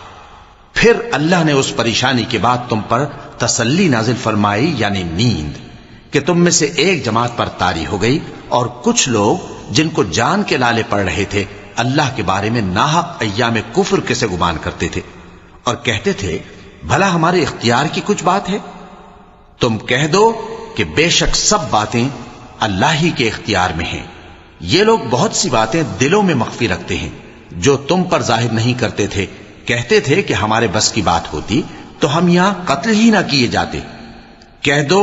پھر اللہ نے اس پریشانی کے بعد تم پر تسلی نازل فرمائی، یعنی نیند، کہ تم میں سے ایک جماعت پر طاری ہو گئی، اور کچھ لوگ جن کو جان کے لالے پڑ رہے تھے اللہ کے بارے میں ناحق ایام کفر کے سے گمان کرتے تھے اور کہتے تھے بھلا ہمارے اختیار کی کچھ بات ہے؟ تم کہہ دو کہ بے شک سب باتیں اللہ ہی کے اختیار میں ہیں۔ یہ لوگ بہت سی باتیں دلوں میں مخفی رکھتے ہیں جو تم پر ظاہر نہیں کرتے تھے، کہتے تھے کہ ہمارے بس کی بات ہوتی تو ہم یہاں قتل ہی نہ کیے جاتے۔ کہہ دو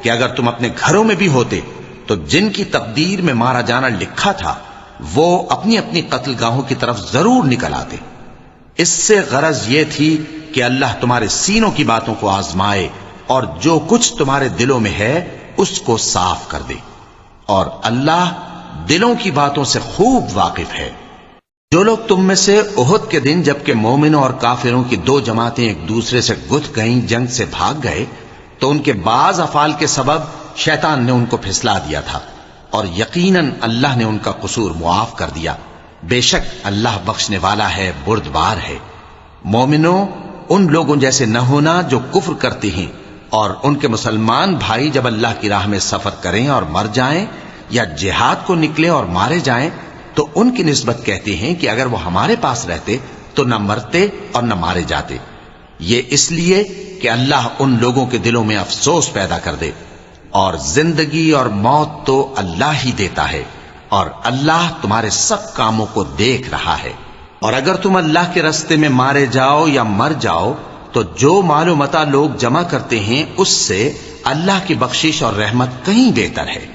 کہ اگر تم اپنے گھروں میں بھی ہوتے تو جن کی تقدیر میں مارا جانا لکھا تھا وہ اپنی اپنی قتل گاہوں کی طرف ضرور نکل آتے۔ اس سے غرض یہ تھی کہ اللہ تمہارے سینوں کی باتوں کو آزمائے اور جو کچھ تمہارے دلوں میں ہے اس کو صاف کر دے، اور اللہ دلوں کی باتوں سے خوب واقف ہے۔ جو لوگ تم میں سے احد کے دن جبکہ مومنوں اور کافروں کی دو جماعتیں ایک دوسرے سے گتھ گئیں جنگ سے بھاگ گئے تو ان کے بعض افعال کے سبب شیطان نے ان کو پھسلا دیا تھا، اور یقیناً اللہ نے ان کا قصور معاف کر دیا۔ بے شک اللہ بخشنے والا ہے، بردبار ہے۔ مومنوں، ان لوگوں جیسے نہ ہونا جو کفر کرتے ہیں، اور ان کے مسلمان بھائی جب اللہ کی راہ میں سفر کریں اور مر جائیں یا جہاد کو نکلیں اور مارے جائیں تو ان کی نسبت کہتے ہیں کہ اگر وہ ہمارے پاس رہتے تو نہ مرتے اور نہ مارے جاتے، یہ اس لیے کہ اللہ ان لوگوں کے دلوں میں افسوس پیدا کر دے، اور زندگی اور موت تو اللہ ہی دیتا ہے، اور اللہ تمہارے سب کاموں کو دیکھ رہا ہے۔ اور اگر تم اللہ کے راستے میں مارے جاؤ یا مر جاؤ تو جو مال و متاع لوگ جمع کرتے ہیں اس سے اللہ کی بخشش اور رحمت کہیں بہتر ہے،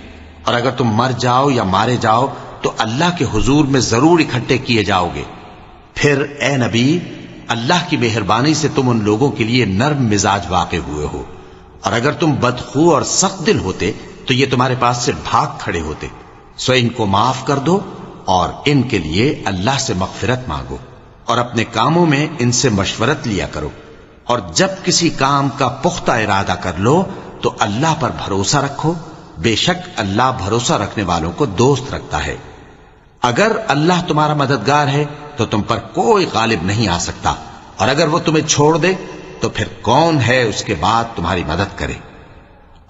اور اگر تم مر جاؤ یا مارے جاؤ تو اللہ کے حضور میں ضرور اکٹھے کیے جاؤ گے۔ پھر اے نبی، اللہ کی مہربانی سے تم ان لوگوں کے لیے نرم مزاج واقع ہوئے ہو، اور اگر تم بدخو اور سخت دل ہوتے تو یہ تمہارے پاس سے بھاگ کھڑے ہوتے، سو ان کو معاف کر دو اور ان کے لیے اللہ سے مغفرت مانگو، اور اپنے کاموں میں ان سے مشورت لیا کرو، اور جب کسی کام کا پختہ ارادہ کر لو تو اللہ پر بھروسہ رکھو، بے شک اللہ بھروسہ رکھنے والوں کو دوست رکھتا ہے۔ اگر اللہ تمہارا مددگار ہے تو تم پر کوئی غالب نہیں آ سکتا، اور اگر وہ تمہیں چھوڑ دے تو پھر کون ہے اس کے بعد تمہاری مدد کرے؟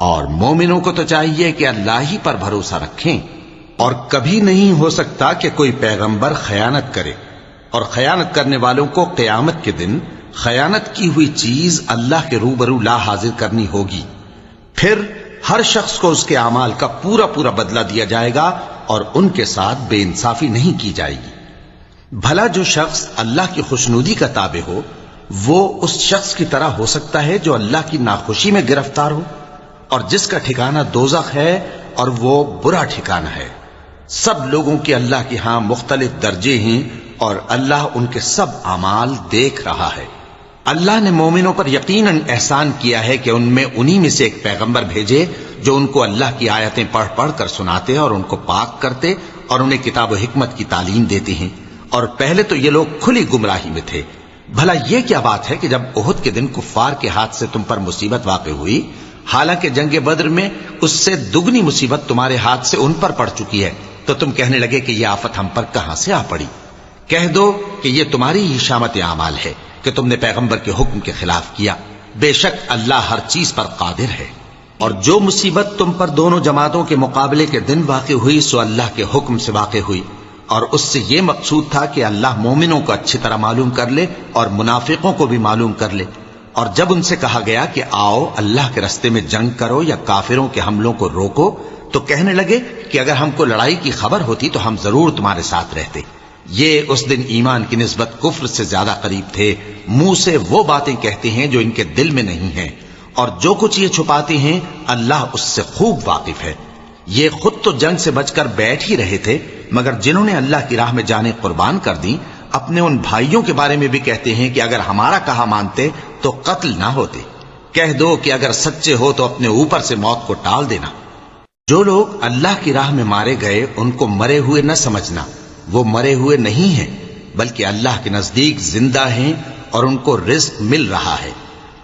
اور مومنوں کو تو چاہیے کہ اللہ ہی پر بھروسہ رکھیں، اور کبھی نہیں ہو سکتا کہ کوئی پیغمبر خیانت کرے، اور خیانت کرنے والوں کو قیامت کے دن خیانت کی ہوئی چیز اللہ کے روبرو لا حاضر کرنی ہوگی، پھر ہر شخص کو اس کے اعمال کا پورا پورا بدلہ دیا جائے گا، اور ان کے ساتھ بے انصافی نہیں کی جائے گی۔ بھلا جو شخص اللہ کی خوشنودی کا تابع ہو وہ اس شخص کی طرح ہو سکتا ہے جو اللہ کی ناخوشی میں گرفتار ہو، اور جس کا ٹھکانہ دوزخ ہے اور وہ برا ٹھکانہ ہے۔ سب لوگوں کے اللہ کے ہاں مختلف درجے ہیں، اور اللہ ان کے سب اعمال دیکھ رہا ہے۔ اللہ نے مومنوں پر یقیناً احسان کیا ہے کہ ان میں انہی میں سے ایک پیغمبر بھیجے جو ان کو اللہ کی آیتیں پڑھ پڑھ کر سناتے اور ان کو پاک کرتے اور انہیں کتاب و حکمت کی تعلیم دیتے ہیں، اور پہلے تو یہ لوگ کھلی گمراہی میں تھے۔ بھلا یہ کیا بات ہے کہ جب احد کے دن کفار کے ہاتھ سے تم پر مصیبت واقع ہوئی، حالانکہ جنگ بدر میں اس سے دگنی مصیبت تمہارے ہاتھ سے ان پر پڑ چکی ہے، تو تم کہنے لگے کہ یہ آفت ہم پر کہاں سے آ پڑی؟ کہہ دو کہ یہ تمہاری ہی شامت اعمال ہے کہ تم نے پیغمبر کے حکم کے خلاف کیا، بے شک اللہ ہر چیز پر قادر ہے۔ اور جو مصیبت تم پر دونوں جماعتوں کے مقابلے کے دن واقع ہوئی سو اللہ کے حکم سے واقع ہوئی، اور اس سے یہ مقصود تھا کہ اللہ مومنوں کو اچھی طرح معلوم کر لے اور منافقوں کو بھی معلوم کر لے۔ اور جب ان سے کہا گیا کہ آؤ اللہ کے راستے میں جنگ کرو یا کافروں کے حملوں کو روکو، تو کہنے لگے کہ اگر ہم کو لڑائی کی خبر ہوتی تو ہم ضرور تمہارے ساتھ رہتے۔ یہ اس دن ایمان کی نسبت کفر سے زیادہ قریب تھے، منہ سے وہ باتیں کہتے ہیں جو ان کے دل میں نہیں ہیں، اور جو کچھ یہ چھپاتے ہیں اللہ اس سے خوب واقف ہے۔ یہ خود تو جنگ سے بچ کر بیٹھ ہی رہے تھے، مگر جنہوں نے اللہ کی راہ میں جانیں قربان کر دیں اپنے ان بھائیوں کے بارے میں بھی کہتے ہیں کہ اگر ہمارا کہا مانتے تو قتل نہ ہوتے۔ کہہ دو کہ اگر سچے ہو تو اپنے اوپر سے موت کو ٹال دینا۔ جو لوگ اللہ کی راہ میں مارے گئے ان کو مرے ہوئے نہ سمجھنا، وہ مرے ہوئے نہیں ہیں بلکہ اللہ کے نزدیک زندہ ہیں اور ان کو رزق مل رہا ہے۔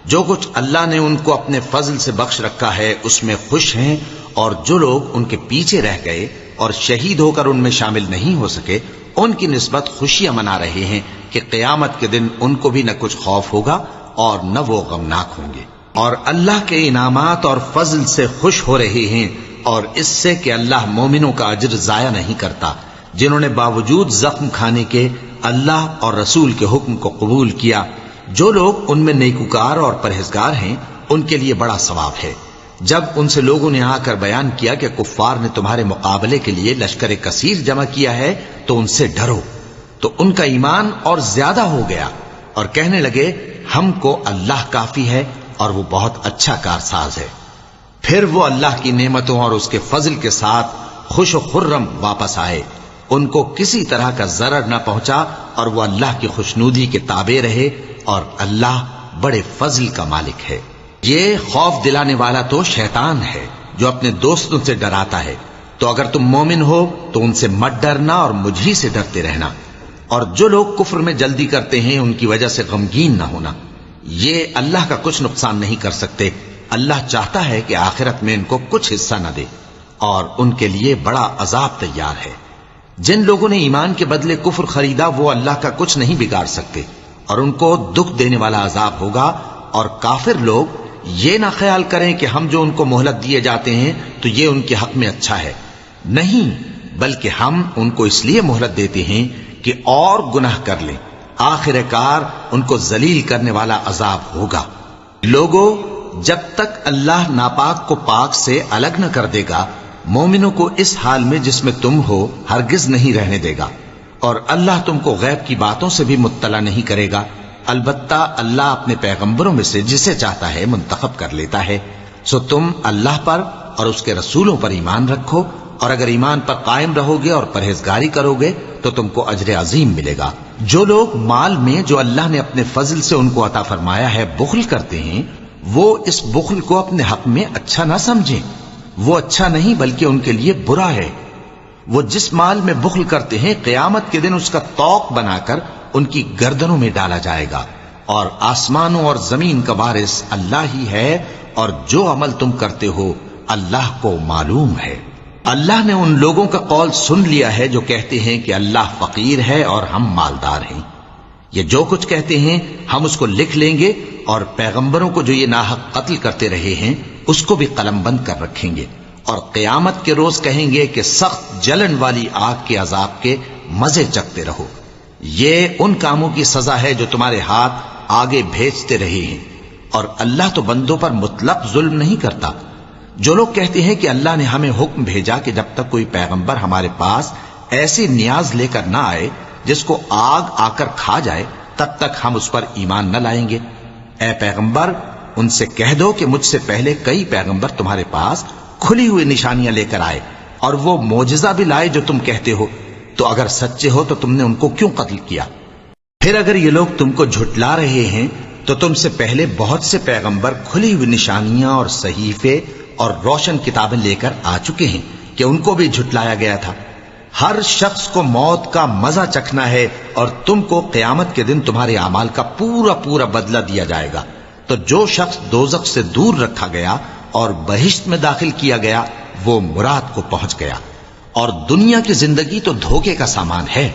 جو کچھ اللہ نے ان کو اپنے فضل سے بخش رکھا ہے اس میں خوش ہیں، اور جو لوگ ان کے پیچھے رہ گئے اور شہید ہو کر ان میں شامل نہیں ہو سکے، ان کی نسبت خوشیاں منا رہے ہیں کہ قیامت کے دن ان کو بھی نہ کچھ خوف ہوگا اور نہ وہ غمناک ہوں گے، اور اللہ کے انعامات اور فضل سے خوش ہو رہے ہیں، اور اس سے کہ اللہ مومنوں کا اجر ضائع نہیں کرتا، جنہوں نے باوجود زخم کھانے کے اللہ اور رسول کے حکم کو قبول کیا۔ جو لوگ ان میں نیکوکار اور پرہیزگار ہیں ان کے لیے بڑا ثواب ہے۔ جب ان سے لوگوں نے آ کر بیان کیا کہ کفار نے تمہارے مقابلے کے لیے لشکر کثیر جمع کیا ہے تو ان سے ڈرو، تو ان کا ایمان اور زیادہ ہو گیا اور کہنے لگے ہم کو اللہ کافی ہے اور وہ بہت اچھا کارساز ہے۔ پھر وہ اللہ کی نعمتوں اور اس کے فضل کے ساتھ خوش و خرم واپس آئے، ان کو کسی طرح کا ضرر نہ پہنچا اور وہ اللہ کی خوشنودی کے تابع رہے، اور اللہ بڑے فضل کا مالک ہے۔ یہ خوف دلانے والا تو شیطان ہے جو اپنے دوستوں سے ڈراتا ہے، تو اگر تم مومن ہو تو ان سے مت ڈرنا اور مجھ ہی سے ڈرتے رہنا، اور جو لوگ کفر میں جلدی کرتے ہیں ان کی وجہ سے غمگین نہ ہونا، یہ اللہ کا کچھ نقصان نہیں کر سکتے۔ اللہ چاہتا ہے کہ آخرت میں ان کو کچھ حصہ نہ دے، اور ان کے لیے بڑا عذاب تیار ہے۔ جن لوگوں نے ایمان کے بدلے کفر خریدا وہ اللہ کا کچھ نہیں بگاڑ سکتے، اور ان کو دکھ دینے والا عذاب ہوگا۔ اور کافر لوگ یہ نہ خیال کریں کہ ہم جو ان کو مہلت دیے جاتے ہیں تو یہ ان کے حق میں اچھا ہے، نہیں، بلکہ ہم ان کو اس لیے مہلت دیتے ہیں کہ اور گناہ کر لیں، آخر کار ان کو ذلیل کرنے والا عذاب ہوگا۔ لوگوں، جب تک اللہ ناپاک کو پاک سے الگ نہ کر دے گا، مومنوں کو اس حال میں جس میں تم ہو ہرگز نہیں رہنے دے گا، اور اللہ تم کو غیب کی باتوں سے بھی مطلع نہیں کرے گا۔ البتہ اللہ اپنے پیغمبروں میں سے جسے چاہتا ہے منتخب کر لیتا ہے۔ سو تم اللہ پر اور اس کے رسولوں پر ایمان رکھو، اور اگر ایمان پر قائم رہو گے اور پرہیزگاری کرو گے تو تم کو اجر عظیم ملے گا۔ جو لوگ مال میں جو اللہ نے اپنے فضل سے ان کو عطا فرمایا ہے بخل کرتے ہیں، وہ اس بخل کو اپنے حق میں اچھا نہ سمجھیں، وہ اچھا نہیں بلکہ ان کے لیے برا ہے۔ وہ جس مال میں بخل کرتے ہیں قیامت کے دن اس کا طوق بنا کر ان کی گردنوں میں ڈالا جائے گا، اور آسمانوں اور زمین کا وارث اللہ ہی ہے، اور جو عمل تم کرتے ہو اللہ کو معلوم ہے۔ اللہ نے ان لوگوں کا قول سن لیا ہے جو کہتے ہیں کہ اللہ فقیر ہے اور ہم مالدار ہیں۔ یہ جو کچھ کہتے ہیں ہم اس کو لکھ لیں گے، اور پیغمبروں کو جو یہ ناحق قتل کرتے رہے ہیں اس کو بھی قلم بند کر رکھیں گے، اور قیامت کے روز کہیں گے کہ سخت جلن والی آگ کے عذاب کے مزے چکھتے رہو۔ یہ ان کاموں کی سزا ہے جو تمہارے ہاتھ آگے بھیجتے رہے ہیں، اور اللہ تو بندوں پر مطلق ظلم نہیں کرتا۔ جو لوگ کہتے ہیں کہ اللہ نے ہمیں حکم بھیجا کہ جب تک کوئی پیغمبر ہمارے پاس ایسی نیاز لے کر نہ آئے جس کو آگ آ کر کھا جائے تب تک ہم اس پر ایمان نہ لائیں گے، اے پیغمبر ان سے کہہ دو کہ مجھ سے پہلے کئی پیغمبر تمہارے پاس کھلی ہوئی نشانیاں لے کر آئے، اور وہ معجزہ بھی لائے جو تم کہتے ہو، تو اگر سچے ہو تو تم نے ان کو کیوں قتل کیا؟ پھر اگر یہ لوگ تم کو جھٹلا رہے ہیں تو تم سے پہلے بہت سے پیغمبر کھلی ہوئی نشانیاں اور صحیفے اور روشن کتابیں لے کر آ چکے ہیں کہ ان کو بھی جھٹلایا گیا تھا۔ ہر شخص کو موت کا مزہ چکھنا ہے، اور تم کو قیامت کے دن تمہارے اعمال کا پورا پورا بدلہ دیا جائے گا۔ تو جو شخص دوزخ سے دور رکھا گیا اور بہشت میں داخل کیا گیا وہ مراد کو پہنچ گیا، اور دنیا کی زندگی تو دھوکے کا سامان ہے۔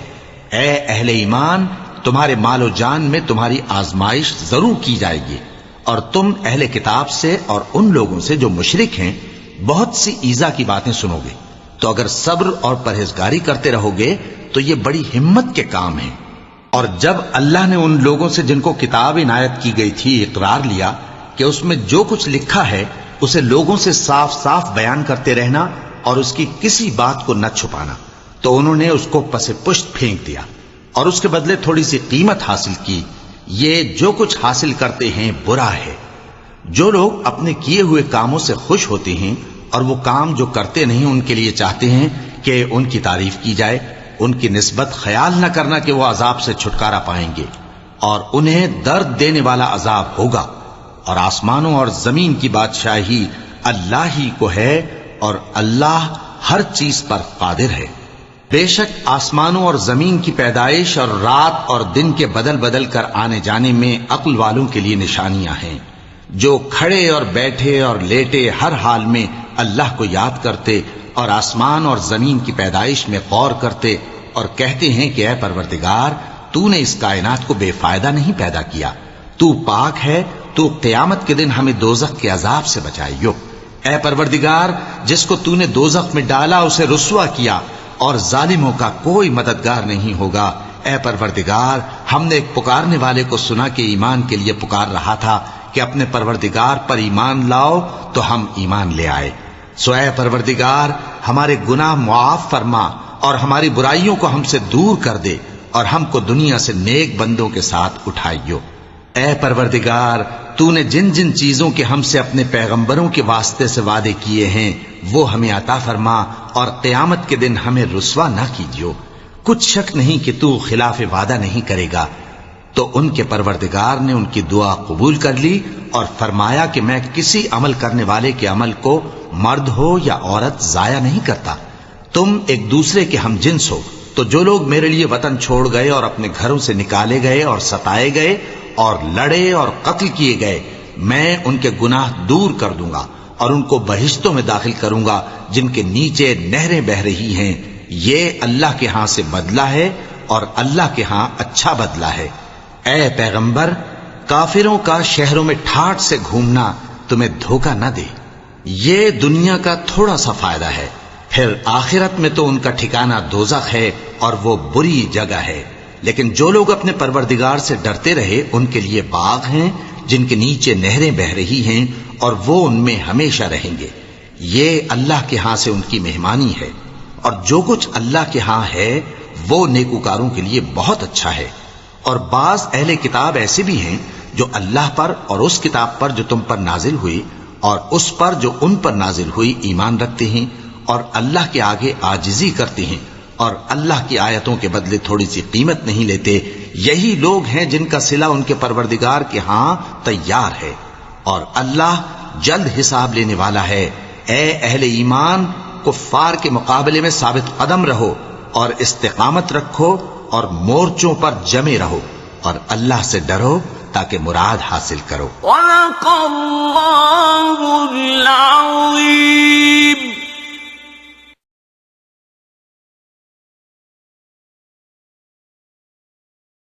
اے اہل ایمان، تمہارے مال و جان میں تمہاری آزمائش ضرور کی جائے گی، اور تم اہل کتاب سے اور ان لوگوں سے جو مشرک ہیں بہت سی ایذا کی باتیں سنو گے، تو اگر صبر اور پرہیزگاری کرتے رہو گے تو یہ بڑی ہمت کے کام ہیں۔ اور جب اللہ نے ان لوگوں سے جن کو کتاب عنایت کی گئی تھی اقرار لیا کہ اس میں جو کچھ لکھا ہے اسے لوگوں سے صاف صاف بیان کرتے رہنا اور اس کی کسی بات کو نہ چھپانا، تو انہوں نے اس کو پس پشت پھینک دیا اور اس کے بدلے تھوڑی سی قیمت حاصل کی۔ یہ جو کچھ حاصل کرتے ہیں برا ہے۔ جو لوگ اپنے کیے ہوئے کاموں سے خوش ہوتے ہیں اور وہ کام جو کرتے نہیں ان کے لیے چاہتے ہیں کہ ان کی تعریف کی جائے، ان کی نسبت خیال نہ کرنا کہ وہ عذاب سے چھٹکارا پائیں گے، اور انہیں درد دینے والا عذاب ہوگا۔ اور آسمانوں اور زمین کی بادشاہی اللہ ہی کو ہے، اور اللہ ہر چیز پر قادر ہے۔ بے شک آسمانوں اور زمین کی پیدائش اور رات اور دن کے بدل بدل کر آنے جانے میں عقل والوں کے لیے نشانیاں ہیں، جو کھڑے اور بیٹھے اور لیٹے ہر حال میں اللہ کو یاد کرتے اور آسمان اور زمین کی پیدائش میں غور کرتے اور کہتے ہیں کہ اے پروردگار، تو نے اس کائنات کو بے فائدہ نہیں پیدا کیا، تو پاک ہے، تو قیامت کے دن ہمیں دوزخ کے عذاب سے بچائیو۔ اے پروردگار، جس کو تو نے دوزخ میں ڈالا اسے رسوا کیا، اور ظالموں کا کوئی مددگار نہیں ہوگا۔ اے پروردگار، ہم نے ایک پکارنے والے کو سنا کہ ایمان کے لیے پکار رہا تھا کہ اپنے پروردگار پر ایمان لاؤ، تو ہم ایمان لے آئے۔ سو اے پروردگار، ہمارے گناہ معاف فرما اور ہماری برائیوں کو ہم سے دور کر دے، اور ہم کو دنیا سے نیک بندوں کے ساتھ اٹھائیو۔ اے پروردگار، تو نے جن جن چیزوں کے ہم سے اپنے پیغمبروں کے واسطے سے وعدے کیے ہیں وہ ہمیں عطا فرما، اور قیامت کے دن ہمیں رسوا نہ کیجیو۔ کچھ شک نہیں کہ تو خلاف وعدہ نہیں کرے گا۔ تو ان کے پروردگار نے ان کی دعا قبول کر لی اور فرمایا کہ میں کسی عمل کرنے والے کے عمل کو مرد ہو یا عورت ضائع نہیں کرتا۔ تم ایک دوسرے کے ہم جنس ہو، تو جو لوگ میرے لیے وطن چھوڑ گئے اور اپنے گھروں سے نکالے گئے اور ستائے گئے اور لڑے اور قتل کیے گئے، میں ان کے گناہ دور کر دوں گا اور ان کو بہشتوں میں داخل کروں گا جن کے نیچے نہریں بہ رہی ہیں۔ یہ اللہ کے ہاں سے بدلہ ہے اور اللہ کے ہاں اچھا بدلہ ہے۔ اے پیغمبر، کافروں کا شہروں میں ٹھاٹھ سے گھومنا تمہیں دھوکہ نہ دے، یہ دنیا کا تھوڑا سا فائدہ ہے، پھر آخرت میں تو ان کا ٹھکانہ دوزخ ہے اور وہ بری جگہ ہے۔ لیکن جو لوگ اپنے پروردگار سے ڈرتے رہے ان کے لیے باغ ہیں جن کے نیچے نہریں بہ رہی ہیں، اور وہ ان میں ہمیشہ رہیں گے۔ یہ اللہ کے ہاں سے ان کی مہمانی ہے، اور جو کچھ اللہ کے ہاں ہے وہ نیکوکاروں کے لیے بہت اچھا ہے۔ اور بعض اہل کتاب ایسے بھی ہیں جو اللہ پر اور اس کتاب پر جو تم پر نازل ہوئی اور اس پر جو ان پر نازل ہوئی ایمان رکھتے ہیں، اور اللہ کے آگے عاجزی کرتے ہیں، اور اللہ کی آیتوں کے بدلے تھوڑی سی قیمت نہیں لیتے۔ یہی لوگ ہیں جن کا صلہ ان کے پروردگار کے ہاں تیار ہے، اور اللہ جلد حساب لینے والا ہے۔ اے اہل ایمان، کفار کے مقابلے میں ثابت قدم رہو اور استقامت رکھو اور مورچوں پر جمے رہو، اور اللہ سے ڈرو تاکہ مراد حاصل کرو۔ وَلَقَ اللَّهُ